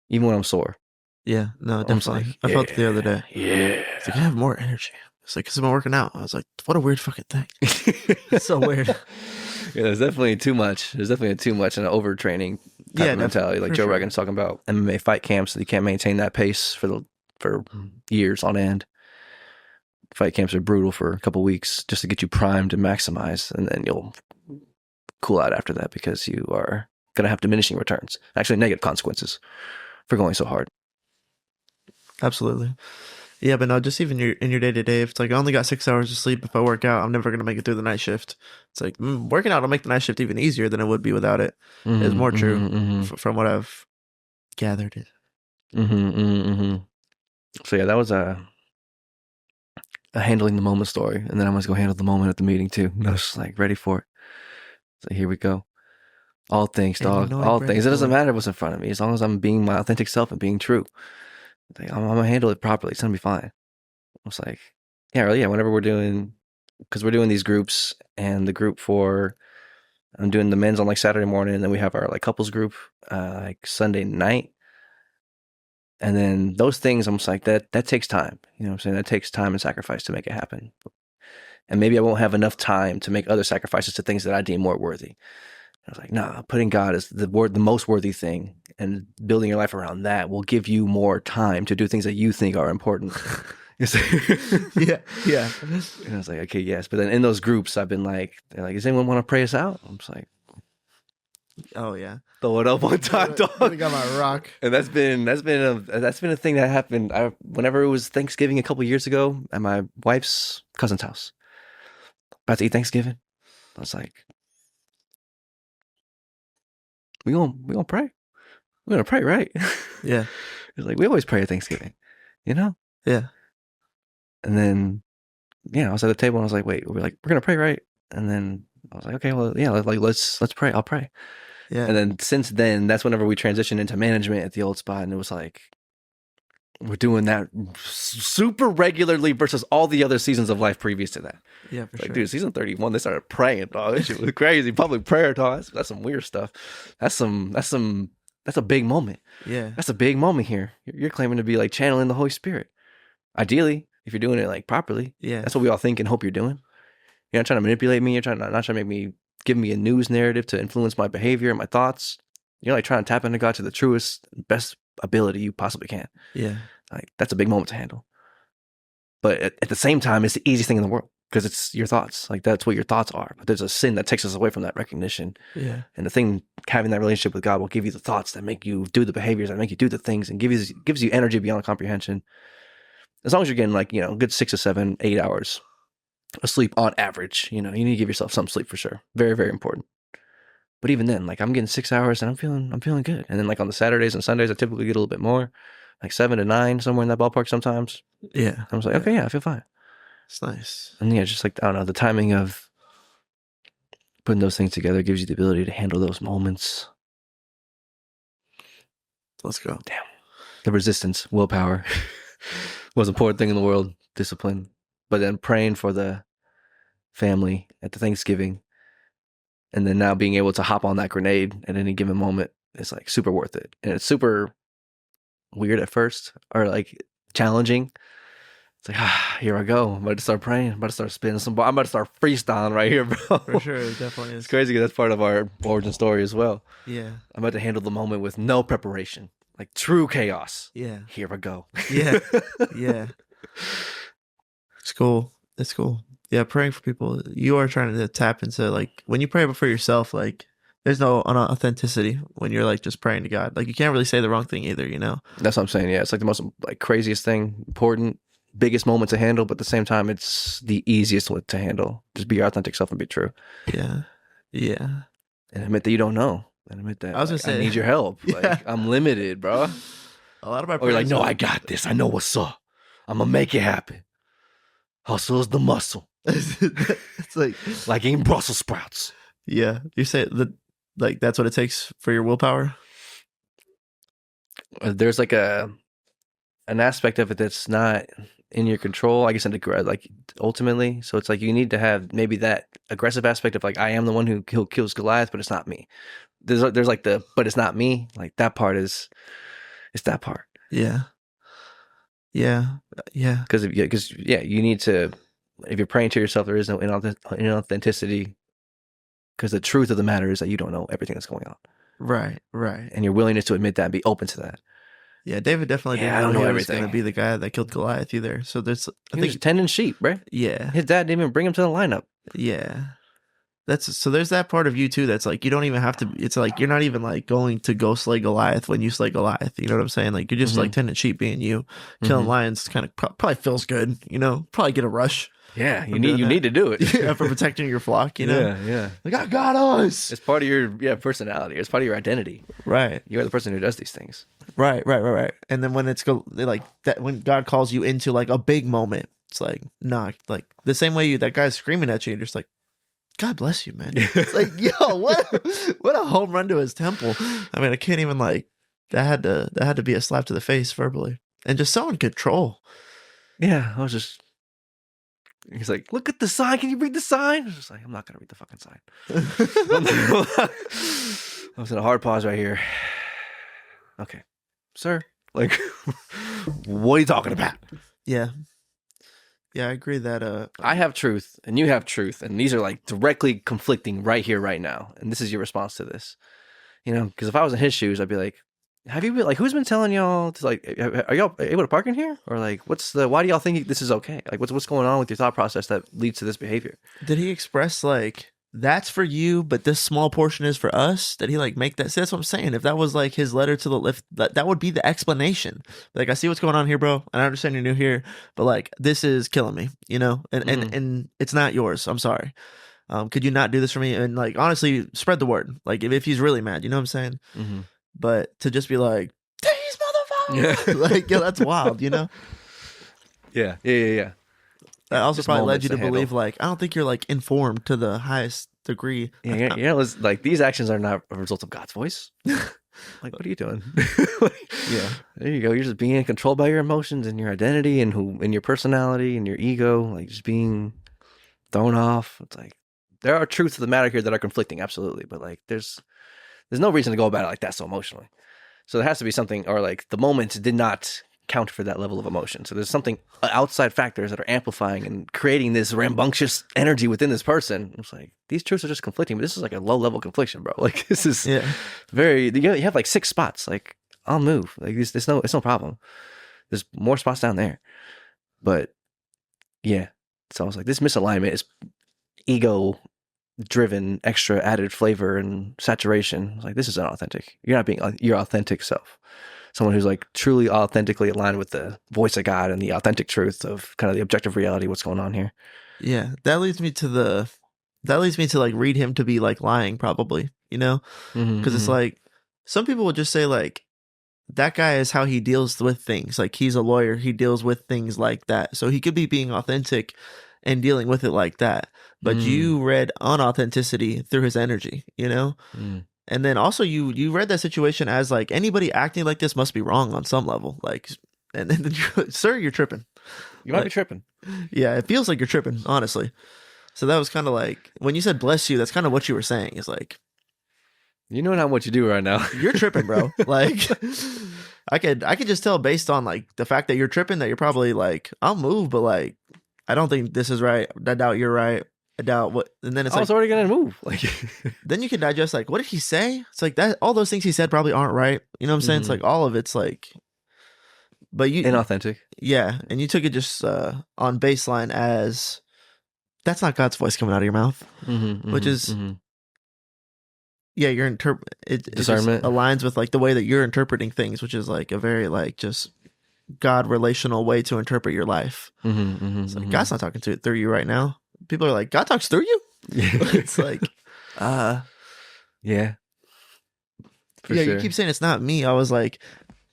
even when I'm sore. Yeah, no, I'm just definitely. like, I felt it the other day. yeah. It's like I have more energy. It's like because I've been working out. I was like, what a weird fucking thing. It's so weird. Yeah, there's definitely too much. There's definitely too much in an overtraining type of mentality. Like for Joe sure. Rogan's talking about MMA fight camps, you can't maintain that pace for years on end. Fight camps are brutal for a couple weeks just to get you primed and maximized, and then you'll cool out after that because you are gonna have diminishing returns, actually negative consequences for going so hard. Absolutely. Yeah, but no, just even in your day to day, if it's like I only got 6 hours of sleep, if I work out, I'm never gonna make it through the night shift. It's like working out will make the night shift even easier than it would be without it. It's more true from what I've gathered. It. So yeah, that was a handling the moment story, and then I'm just gonna handle the moment at the meeting too. I was just like ready for it. So here we go. All things, dog. All things. It doesn't matter what's in front of me as long as I'm being my authentic self and being true. Like, I'm gonna handle it properly. It's gonna be fine. I was like, yeah, really, yeah. Whenever we're doing, because we're doing these groups, and the group for, I'm doing the men's on like Saturday morning, and then we have our like couples group like Sunday night. And then those things, I'm just like, that takes time. You know what I'm saying? That takes time and sacrifice to make it happen. And maybe I won't have enough time to make other sacrifices to things that I deem more worthy. I was like, nah, putting God as the most worthy thing, and building your life around that will give you more time to do things that you think are important. yeah. And I was like, okay, yes. But then in those groups, I've been like, they're like, does anyone want to pray us out? I'm just like, oh yeah, throw it up one time, dog. I got my rock. And that's been a thing that happened. Whenever it was Thanksgiving a couple years ago at my wife's cousin's house, about to eat Thanksgiving, I was like, we gonna pray. We're gonna pray, right? Yeah. It's like we always pray at Thanksgiving, you know? Yeah. And then, I was at the table and I was like, wait, we're gonna pray, right? And then I was like, okay, well, yeah, let's pray. I'll pray. Yeah. And then since then, that's whenever we transitioned into management at the old spot, and it was like, we're doing that super regularly versus all the other seasons of life previous to that. Yeah, for sure. Dude, season 31, they started praying, dog. This shit was crazy. Public prayer, dog. That's some weird stuff. That's a big moment. Yeah. That's a big moment here. You're claiming to be like channeling the Holy Spirit. Ideally, if you're doing it like properly. Yeah. That's what we all think and hope you're doing. You're not trying to manipulate me. You're not trying to make me, give me a news narrative to influence my behavior and my thoughts. You're like trying to tap into God to the truest, best ability you possibly can. Yeah. Like, that's a big moment to handle. But at the same time, it's the easiest thing in the world because it's your thoughts. Like, that's what your thoughts are. But there's a sin that takes us away from that recognition. Yeah. And the thing, having that relationship with God will give you the thoughts that make you do the behaviors, that make you do the things, and gives you energy beyond comprehension. As long as you're getting like, a good 6 or 7, 8 hours of sleep on average, you need to give yourself some sleep for sure. Very, very important. But even then, like, I'm getting 6 hours and I'm feeling good. And then like on the Saturdays and Sundays, I typically get a little bit more, like 7 to 9, somewhere in that ballpark sometimes. Yeah. I was like, okay, yeah, I feel fine. It's nice. And yeah, just like, I don't know, the timing of putting those things together gives you the ability to handle those moments. Let's go. Damn. The resistance, willpower, most important thing in the world, discipline. But then praying for the family at the Thanksgiving, and then now being able to hop on that grenade at any given moment is like super worth it. And it's super weird at first, or like challenging. It's like, here I go. I'm about to start praying. I'm about to start spinning some ball. I'm about to start freestyling right here, bro. For sure, it definitely is. It's crazy because that's part of our origin story as well. Yeah. I'm about to handle the moment with no preparation, like true chaos. Yeah. Here I go. Yeah. Yeah. It's cool. It's cool. Yeah, praying for people. You are trying to tap into, like, when you pray for yourself, like, there's no authenticity when you're like just praying to God. Like, you can't really say the wrong thing either, That's what I'm saying. Yeah, it's like the most like craziest thing, important, biggest moment to handle, but at the same time, it's the easiest one to handle. Just be your authentic self and be true. Yeah. Yeah. And admit that you don't know. And admit that I was gonna say, I need your help. Yeah. Like, I'm limited, bro. A lot of my Or you're like, no, I got this. I know what's up. I'm gonna make it happen. Hustle is the muscle. It's like eating Brussels sprouts. Yeah. You say that, like, that's what it takes for your willpower? There's like a an aspect of it that's not in your control, I guess, like ultimately. So it's like you need to have maybe that aggressive aspect of like I am the one who kills Goliath, but it's not me. There's like the but it's not me. Like that part is it's that part. Yeah. Yeah. Yeah. Because you need to. If you're praying to yourself, there is no inauthenticity. Because the truth of the matter is that you don't know everything that's going on. Right. Right. And your willingness to admit that and be open to that. Yeah, David definitely Yeah, I didn't don't know know he was going to everything. be the guy that killed Goliath either. So there's, He was tending sheep, right? yeah, His dad didn't even bring him to the lineup. yeah. So there's that part of you too. That's like you don't even have to. It's like you're not even like going to go slay Goliath when you slay Goliath. You know what I'm saying? Like you're just like tending sheep, being you. Killing lions kind of probably feels good. You know, probably get a rush. Yeah, you need to do it. Yeah, for protecting your flock. You know, yeah. like I got us. It's part of your personality. It's part of your identity. Right. You're the person who does these things. Right. And then when it's like that, when God calls you into like a big moment, it's like nah, like the same way that guy's screaming at you, you're just like, God bless you, man. It's like, yo, what a home run to his temple. I mean, I can't even like that had to be a slap to the face verbally, and just so in control. Yeah, I was just. He's like, look at the sign. Can you read the sign? I was just like, I'm not gonna read the fucking sign. I was in a hard pause right here. Okay, sir. Like, what are you talking about? Yeah. Yeah, I agree that I have truth and you have truth, and these are like directly conflicting right here, right now. And this is your response to this. You know, because if I was in his shoes, I'd be like, have you been like, who's been telling y'all to like, are y'all able to park in here? Or like, why do y'all think this is okay? Like, what's going on with your thought process that leads to this behavior? did he express like that's for you, but this small portion is for us? Did he like make that? See, that's what I'm saying. If that was like his letter to the lift, that would be the explanation. Like, I see what's going on here, bro, and I understand you're new here, but like this is killing me, you know, and it's not yours. I'm sorry. Could you not do this for me? And like honestly, spread the word. Like if he's really mad, you know what I'm saying? Mm-hmm. But to just be like, these motherfuckers, like, yo, that's wild, you know? Yeah. That also Just probably led moments you to to handle. believe, like, I don't think you're like informed to the highest degree. Yeah, it's like these actions are not a result of God's voice. Like, what are you doing? Yeah. There you go. You're just being controlled by your emotions and your identity and your personality and your ego, like just being thrown off. It's like there are truths of the matter here that are conflicting, absolutely, but like there's no reason to go about it like that so emotionally. So there has to be something, or like the moment did not count for that level of emotion. So there's something outside factors that are amplifying and creating this rambunctious energy within this person. It's like these truths are just conflicting, but this is like a low level confliction, bro. Like this is very. You have like 6 spots. Like I'll move. Like it's no problem. There's more spots down there, but yeah. So I was like, this misalignment is ego driven, extra added flavor and saturation. I was like, this is unauthentic. You're not being your authentic self. Someone who's like truly authentically aligned with the voice of God and the authentic truth of kind of the objective reality, what's going on here. Yeah. That leads me to like read him to be like lying, probably, you know? Because it's like some people would just say like that guy is how he deals with things. Like he's a lawyer, he deals with things like that. So he could be being authentic and dealing with it like that. But you read unauthenticity through his energy, you know? And then also you read that situation as like anybody acting like this must be wrong on some level. Like, and then sir, you're tripping. You might be tripping. Yeah, it feels like you're tripping, honestly. So that was kind of like when you said bless you, that's kind of what you were saying. Is like, you know not what you do right now. You're tripping, bro. Like I could just tell based on like the fact that you're tripping that you're probably like, I'll move, but like I don't think this is right. I doubt you're right. I doubt what, and then it's I like, was already gonna move. Like, then you can digest like, what did he say? It's like that. All those things he said probably aren't right. You know what I'm saying? It's like all of it's like, but you inauthentic. Yeah, and you took it just on baseline as that's not God's voice coming out of your mouth, which is yeah, your it discernment just aligns with like the way that you're interpreting things, which is like a very like just God relational way to interpret your life. It's like God's not talking through you right now. People are like, God talks through you. It's like, yeah, yeah. Sure. You keep saying it's not me. I was like,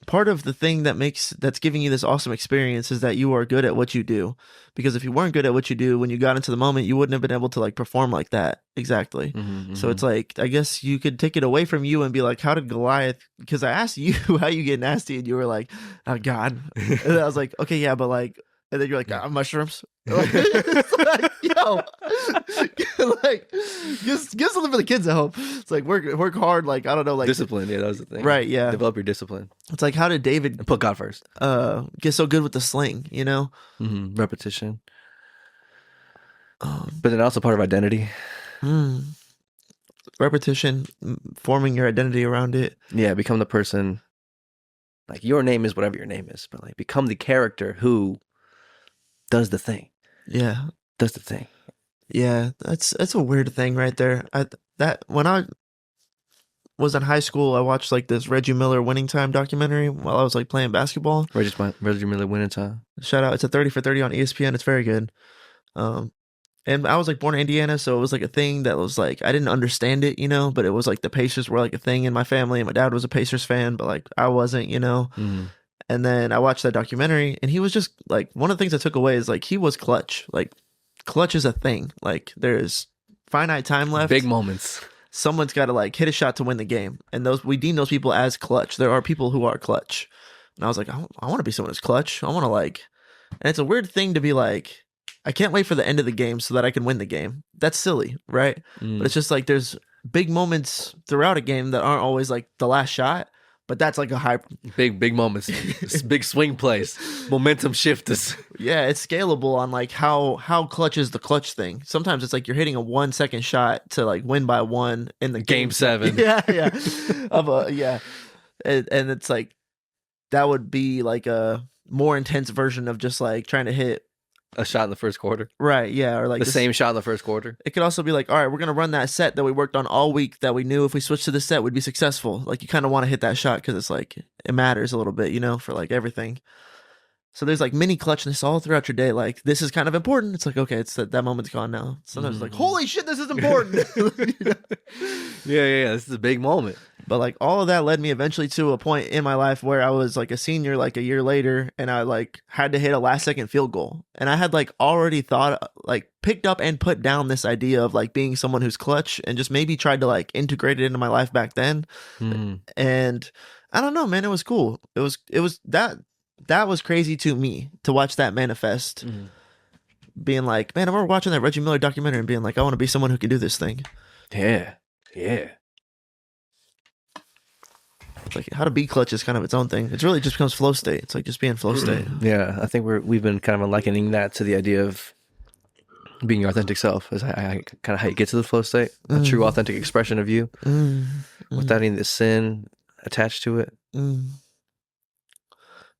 part of the thing that's giving you this awesome experience is that you are good at what you do. Because if you weren't good at what you do when you got into the moment, you wouldn't have been able to like perform like that. Exactly. So it's like, I guess you could take it away from you and be like, how did Goliath, because I asked you how you get nasty and you were like, oh God. And I was like, okay, yeah, but like, and then you're like, mushrooms. Like, like, yo, like, give something for the kids at home. It's like work hard. Like, I don't know, like discipline. Yeah, that was the thing. Right. Yeah. Develop your discipline. It's like, how did David And put God first. Get so good with the sling? You know, Repetition. But then also part of identity. Repetition, forming your identity around it. Yeah, become the person. Like your name is whatever your name is, but like become the character who does the thing. Yeah. Does the thing. Yeah, that's a weird thing right there. When I was in high school, I watched like this Reggie Miller Winning Time documentary while I was like playing basketball. Reggie Miller Winning Time. Shout out! It's a 30 for 30 on ESPN. It's very good. And I was like born in Indiana, so it was like a thing that was like I didn't understand it, you know. But it was like the Pacers were like a thing in my family, and my dad was a Pacers fan, but like I wasn't, you know. And then I watched that documentary, and he was just like one of the things I took away is like he was clutch. Like clutch is a thing. Like there's finite time left. Big moments. Someone's got to like hit a shot to win the game, and we deem those people as clutch. There are people who are clutch, and I was like, I want to be someone who's clutch. I want to like, and it's a weird thing to be like, I can't wait for the end of the game so that I can win the game. That's silly, right? But it's just like there's big moments throughout a game that aren't always like the last shot, but that's like a high big moments, big swing plays, momentum shifters. Yeah, it's scalable on like how clutch is the clutch thing. Sometimes it's like you're hitting a 1 second shot to like win by 1 in the game 7. Yeah. And it's like that would be like a more intense version of just like trying to hit a shot in the first quarter. Right, yeah. Or like the same shot in the first quarter. It could also be like, all right, we're going to run that set that we worked on all week that we knew if we switched to this set, we'd be successful. Like you kind of want to hit that shot because it's like, it matters a little bit, you know, for like everything. So there's like mini clutchness all throughout your day. Like this is kind of important. It's like, okay, it's that moment's gone now. Sometimes it's like, holy shit, this is important. Yeah. This is a big moment. But like all of that led me eventually to a point in my life where I was like a senior, like a year later, and I like had to hit a last second field goal. And I had like already thought, like picked up and put down this idea of like being someone who's clutch and just maybe tried to like integrate it into my life back then. And I don't know, man, it was cool. It was that was crazy to me to watch that manifest. Being like, man, I remember watching that Reggie Miller documentary and being like, I want to be someone who can do this thing. Yeah. Like how to be clutch is kind of its own thing. It really just becomes flow state. It's like just being flow state. Yeah, I think we've been kind of likening that to the idea of being your authentic self. Is kind of how you get to the flow state, a true authentic expression of you, without any of the sin attached to it.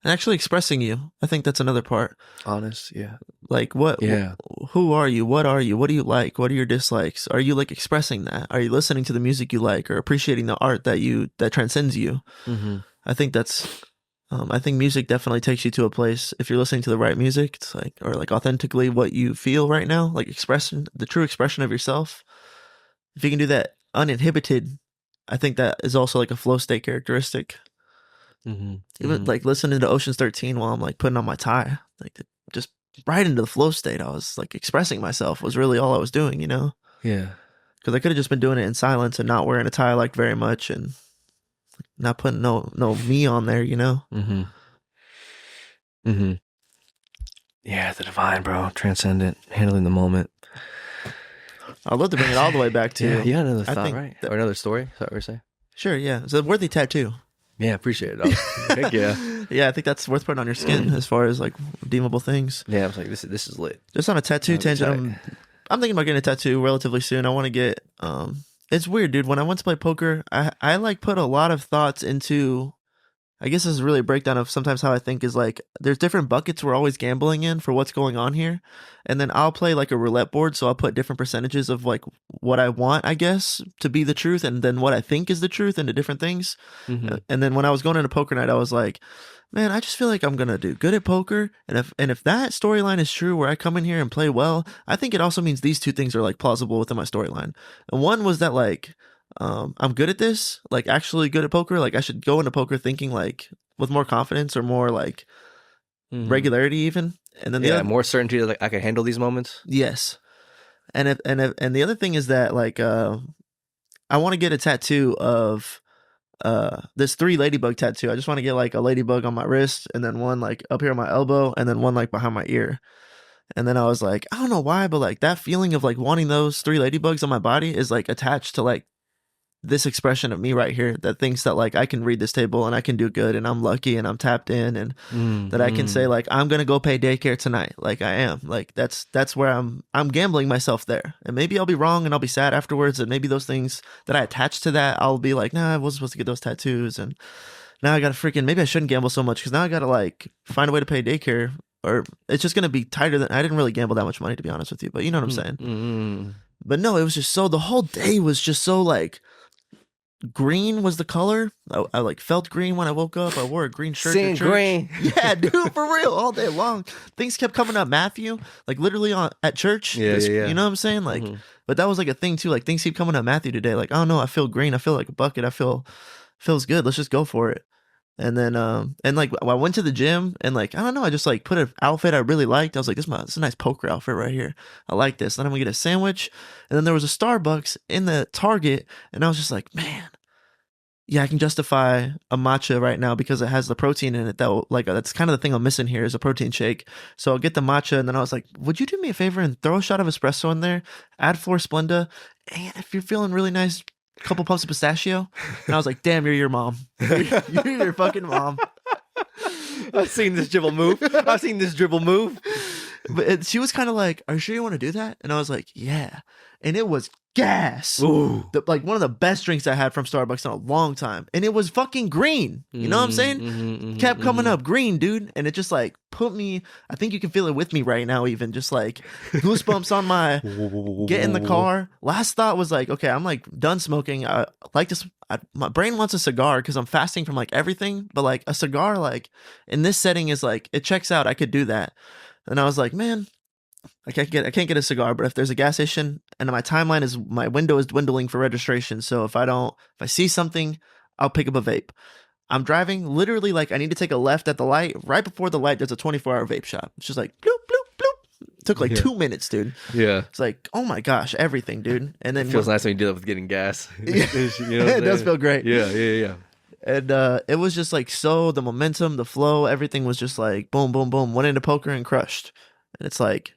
And actually expressing you. I think that's another part. Honest, yeah. Like what? Yeah. Who are you? What are you? What do you like? What are your dislikes? Are you like expressing that? Are you listening to the music you like or appreciating the art that transcends you? I think that's. I think music definitely takes you to a place. If you're listening to the right music, it's like or like authentically what you feel right now, like expression, the true expression of yourself. If you can do that uninhibited, I think that is also like a flow state characteristic. Even like listening to Ocean's 13 while I'm like putting on my tie, like just right into the flow state. I was like expressing myself was really all I was doing, you know? Yeah. Because I could have just been doing it in silence and not wearing a tie I liked very much and not putting no me on there, you know? Yeah, the divine, bro. Transcendent, handling the moment. I'd love to bring it all the way back to yeah, another thought, right? Or another story. Is that what we're saying? Sure, yeah. It's a worthy tattoo. Yeah, appreciate it. Heck yeah. Yeah, I think that's worth putting on your skin as far as like redeemable things. Yeah, I was like, this is lit. Just on a tattoo tangent, I'm thinking about getting a tattoo relatively soon. I want to get it's weird, dude. When I went to play poker, I like put a lot of thoughts into I guess this is really a breakdown of sometimes how I think is like there's different buckets we're always gambling in for what's going on here. And then I'll play like a roulette board. So I'll put different percentages of like what I want, I guess, to be the truth and then what I think is the truth into different things. And then when I was going into poker night, I was like, man, I just feel like I'm going to do good at poker. And if that storyline is true where I come in here and play well, I think it also means these two things are like plausible within my storyline. And one was that like, I'm good at this, like actually good at poker. Like I should go into poker thinking like with more confidence or more like Mhm. regularity even. And then the Yeah, other, more certainty that like I can handle these moments. yes. And the other thing is that like I want to get a tattoo of this 3 ladybug tattoo. I just want to get like a ladybug on my wrist, and then one like up here on my elbow, and then one like behind my ear. And then I was like, I don't know why, but like that feeling of like wanting those 3 ladybugs on my body is like attached to like this expression of me right here that thinks that like I can read this table and I can do good and I'm lucky and I'm tapped in, and that I can say like I'm gonna go pay daycare tonight. Like I am. Like that's where I'm gambling myself there. And maybe I'll be wrong and I'll be sad afterwards, and maybe those things that I attach to that, I'll be like, nah, I wasn't supposed to get those tattoos, and now I gotta freaking, maybe I shouldn't gamble so much because now I gotta like find a way to pay daycare, or it's just gonna be tighter than, I didn't really gamble that much money to be honest with you, but you know what I'm saying. Mm-hmm. But no, it was just so, the whole day was just so like green was the color. I like felt green when I woke up. I wore a green shirt to Seeing church. green. Yeah, dude, for real, all day long. Things kept coming up, Matthew, like literally at church. Yeah, yeah. You know what I'm saying? Like, Mhm. but that was like a thing too. Like things keep coming up, Matthew, today. Like, oh no, I feel green. I feel like a bucket. Feels good. Let's just go for it. And then and like I went to the gym and like I don't know, I just like put an outfit I really liked. I was like, this is a nice poker outfit right here. I like this. Then I'm gonna get a sandwich. And then there was a Starbucks in the Target, and I was just like, man, yeah, I can justify a matcha right now because it has the protein in it. That like that's kind of the thing I'm missing here is a protein shake. So I'll get the matcha, and then I was like, would you do me a favor and throw a shot of espresso in there, add 4 Splenda, and if you're feeling really nice, a couple puffs of pistachio. And I was like, damn, you're your mom. You're your fucking mom. I've seen this dribble move. I've seen this dribble move. But she was kind of like, are you sure you want to do that? And I was like, yeah. And it was gas. Ooh. Like one of the best drinks I had from Starbucks in a long time. And it was fucking green. You know what I'm saying? Kept coming up green, dude. And it just like put me, I think you can feel it with me right now, even just like goosebumps on my, get in the car. Last thought was like, okay, I'm like done smoking. I like this. My brain wants a cigar because I'm fasting from like everything. But like a cigar, like in this setting is like, it checks out. I could do that. And I was like, man, I can't get a cigar, but if there's a gas station and my window is dwindling for registration. So if I see something, I'll pick up a vape. I'm driving literally like I need to take a left at the light. Right before the light, there's a 24-hour vape shop. It's just like bloop, bloop, bloop. It took like 2 minutes, dude. Yeah. It's like, oh my gosh, everything, dude. And then It feels nice when you do that with getting gas. Yeah. You know It does feel great. Yeah. And it was just like, so the momentum, the flow, everything was just like boom, boom, boom. Went into poker and crushed. And it's like,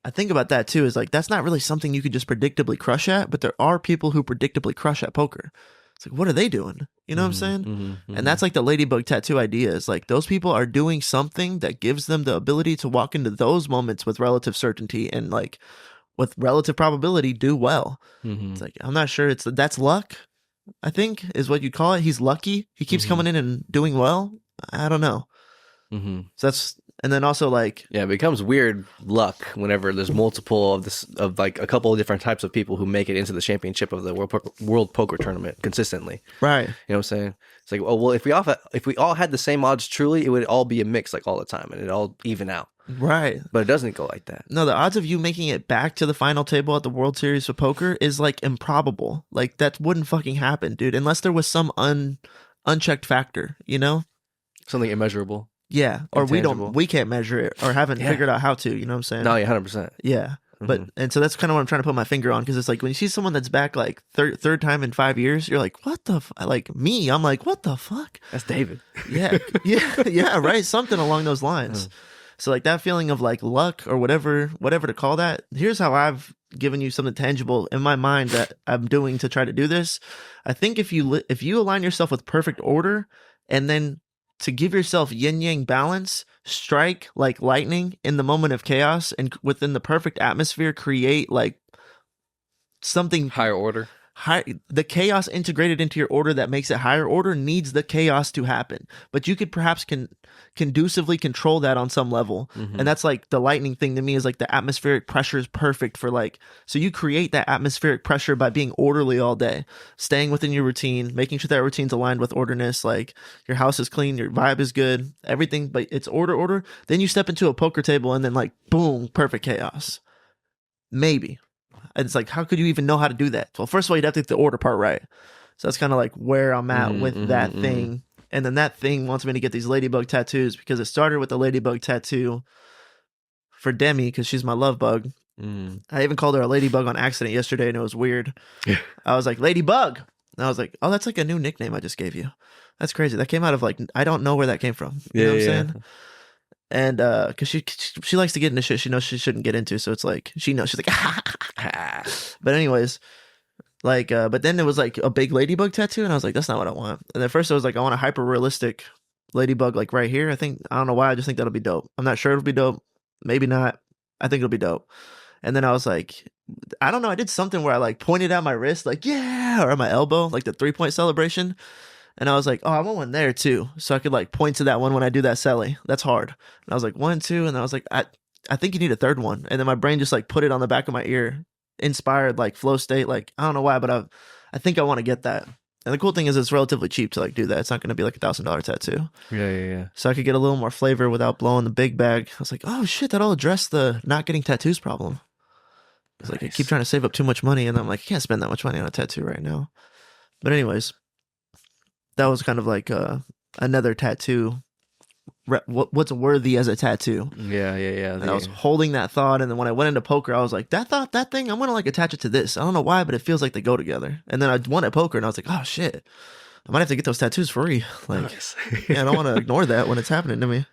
I think about that too, is like, that's not really something you could just predictably crush at, but there are people who predictably crush at poker. It's like, what are they doing? You know what I'm saying? And that's like the ladybug tattoo idea, is like those people are doing something that gives them the ability to walk into those moments with relative certainty and like with relative probability do well. It's like, I'm not sure that's luck, I think is what you'd call it. He's lucky. He keeps coming in and doing well. I don't know. So that's, and then also like, yeah, it becomes weird luck whenever there's multiple of like a couple of different types of people who make it into the championship of the World Poker Tournament consistently. right. You know what I'm saying? It's like, oh well, if we all had the same odds, truly, it would all be a mix like all the time, and it'd all even out. Right. But it doesn't go like that. No, the odds of you making it back to the final table at the World Series of Poker is like improbable. Like that wouldn't fucking happen, dude, unless there was some unchecked factor, you know? Something immeasurable. Yeah, or Intangible. we can't measure it or haven't figured out how to, you know what I'm saying? No, yeah, 100%. Yeah. But and so that's kind of what I'm trying to put my finger on, because it's like when you see someone that's back like third time in 5 years, you're like, what the like me, I'm like, what the fuck? That's David. Yeah. Yeah, right, something along those lines. So like that feeling of like luck or whatever to call that. Here's how I've given you something tangible in my mind that I'm doing to try to do this. I think if you align yourself with perfect order, and then to give yourself yin yang balance, strike like lightning in the moment of chaos, and within the perfect atmosphere, create like something Higher order. the chaos integrated into your order that makes it higher order needs the chaos to happen, but you could perhaps conducively control that on some level. And that's like the lightning thing to me, is like the atmospheric pressure is perfect for like, so you create that atmospheric pressure by being orderly all day, staying within your routine, making sure that routine's aligned with orderness, like your house is clean, your vibe is good, everything, but it's order. Then you step into a poker table and then like boom, perfect chaos. Maybe. And it's like, how could you even know how to do that? Well, first of all, you'd have to get the order part right. So that's kind of like where I'm at with that thing. And then that thing wants me to get these ladybug tattoos because it started with the ladybug tattoo for Demi because she's my love bug. I even called her a ladybug on accident yesterday, and it was weird. I was like, Ladybug. And I was like, oh, that's like a new nickname I just gave you. That's crazy. That came out of like, I don't know where that came from. You know what I'm saying? And because she likes to get into shit she knows she shouldn't get into. So it's like, she knows. She's like, but anyways, like, but then it was like a big ladybug tattoo. And I was like, that's not what I want. And at first I was like, I want a hyper realistic ladybug like right here. I don't know why. I just think that'll be dope. I'm not sure it'll be dope. Maybe not. I think it'll be dope. And then I was like, I don't know. I did something where I like pointed at my wrist, like, yeah, or at my elbow, like the 3-point celebration. And I was like, oh, I want one there too. So I could like point to that one when I do that celly. That's hard. And I was like, 1, 2. And I was like, I think you need a third one. And then my brain just like put it on the back of my ear, inspired like flow state. Like, I don't know why, but I think I want to get that. And the cool thing is it's relatively cheap to like do that. It's not going to be like $1,000 tattoo. Yeah. So I could get a little more flavor without blowing the big bag. I was like, oh shit, that'll address the not getting tattoos problem. It's like I keep trying to save up too much money, and I'm like, I can't spend that much money on a tattoo right now. But anyways, that was kind of like another tattoo. What's worthy as a tattoo? Yeah. And I was holding that thought, and then when I went into poker, I was like, that thing, I'm gonna like attach it to this. I don't know why, but it feels like they go together. And then I won at poker, and I was like, oh shit, I might have to get those tattoos for free. Like, yeah, I don't want to ignore that when it's happening to me.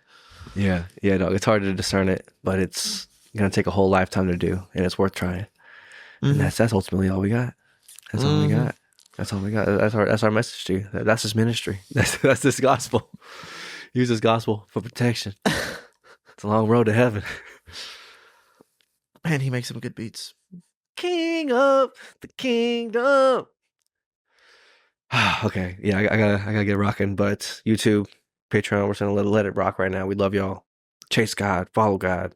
Yeah, no, it's hard to discern it, but it's gonna take a whole lifetime to do, and it's worth trying. And that's ultimately all we got. That's all we got. That's all we got. That's our message to you. That's his ministry. That's this gospel. Use this gospel for protection. It's a long road to heaven. Man, he makes some good beats. King of the kingdom. Okay, yeah, I gotta get rocking. But YouTube, Patreon, we're gonna let it rock right now. We love y'all. Chase God, follow God.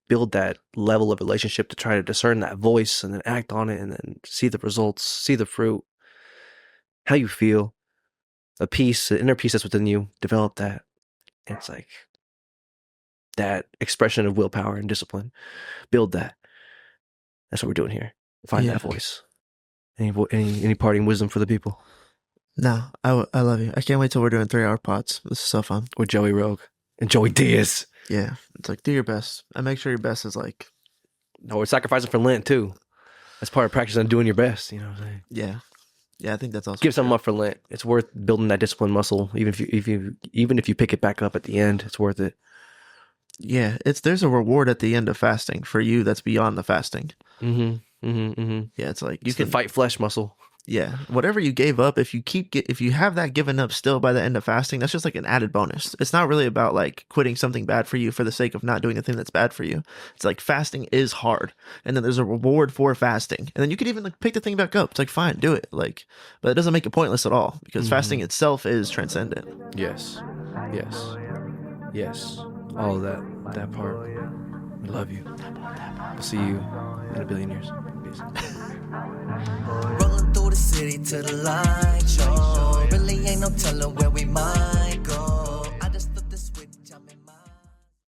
Build that level of relationship to try to discern that voice and then act on it and then see the results, see the fruit, how you feel, a peace, an inner peace that's within you. Develop that. And it's like that expression of willpower and discipline. Build that. That's what we're doing here. Find that voice. Any parting wisdom for the people? No, I love you. I can't wait till we're doing 3-hour pods. This is so fun. With Joey Rogue and Joey Diaz. Yeah, it's like do your best and make sure your best is like. No, we're sacrificing for Lent too. That's part of practicing doing your best. You know what I'm saying? Yeah. I think that's also give something up for Lent. It's worth building that discipline muscle. Even if you pick it back up at the end, it's worth it. Yeah, there's a reward at the end of fasting for you that's beyond the fasting. Yeah, it's like you can fight flesh muscle. Yeah, whatever you gave up, if you have that given up still by the end of fasting, that's just like an added bonus. It's not really about like quitting something bad for you for the sake of not doing the thing that's bad for you. It's like fasting is hard, and then there's a reward for fasting, and then you could even like pick the thing back up. It's like fine, do it. Like, but it doesn't make it pointless at all because fasting itself is transcendent. Yes, all of that part. We love you. We'll see you in a billion years. Peace. Rolling through the city to the light, y'all.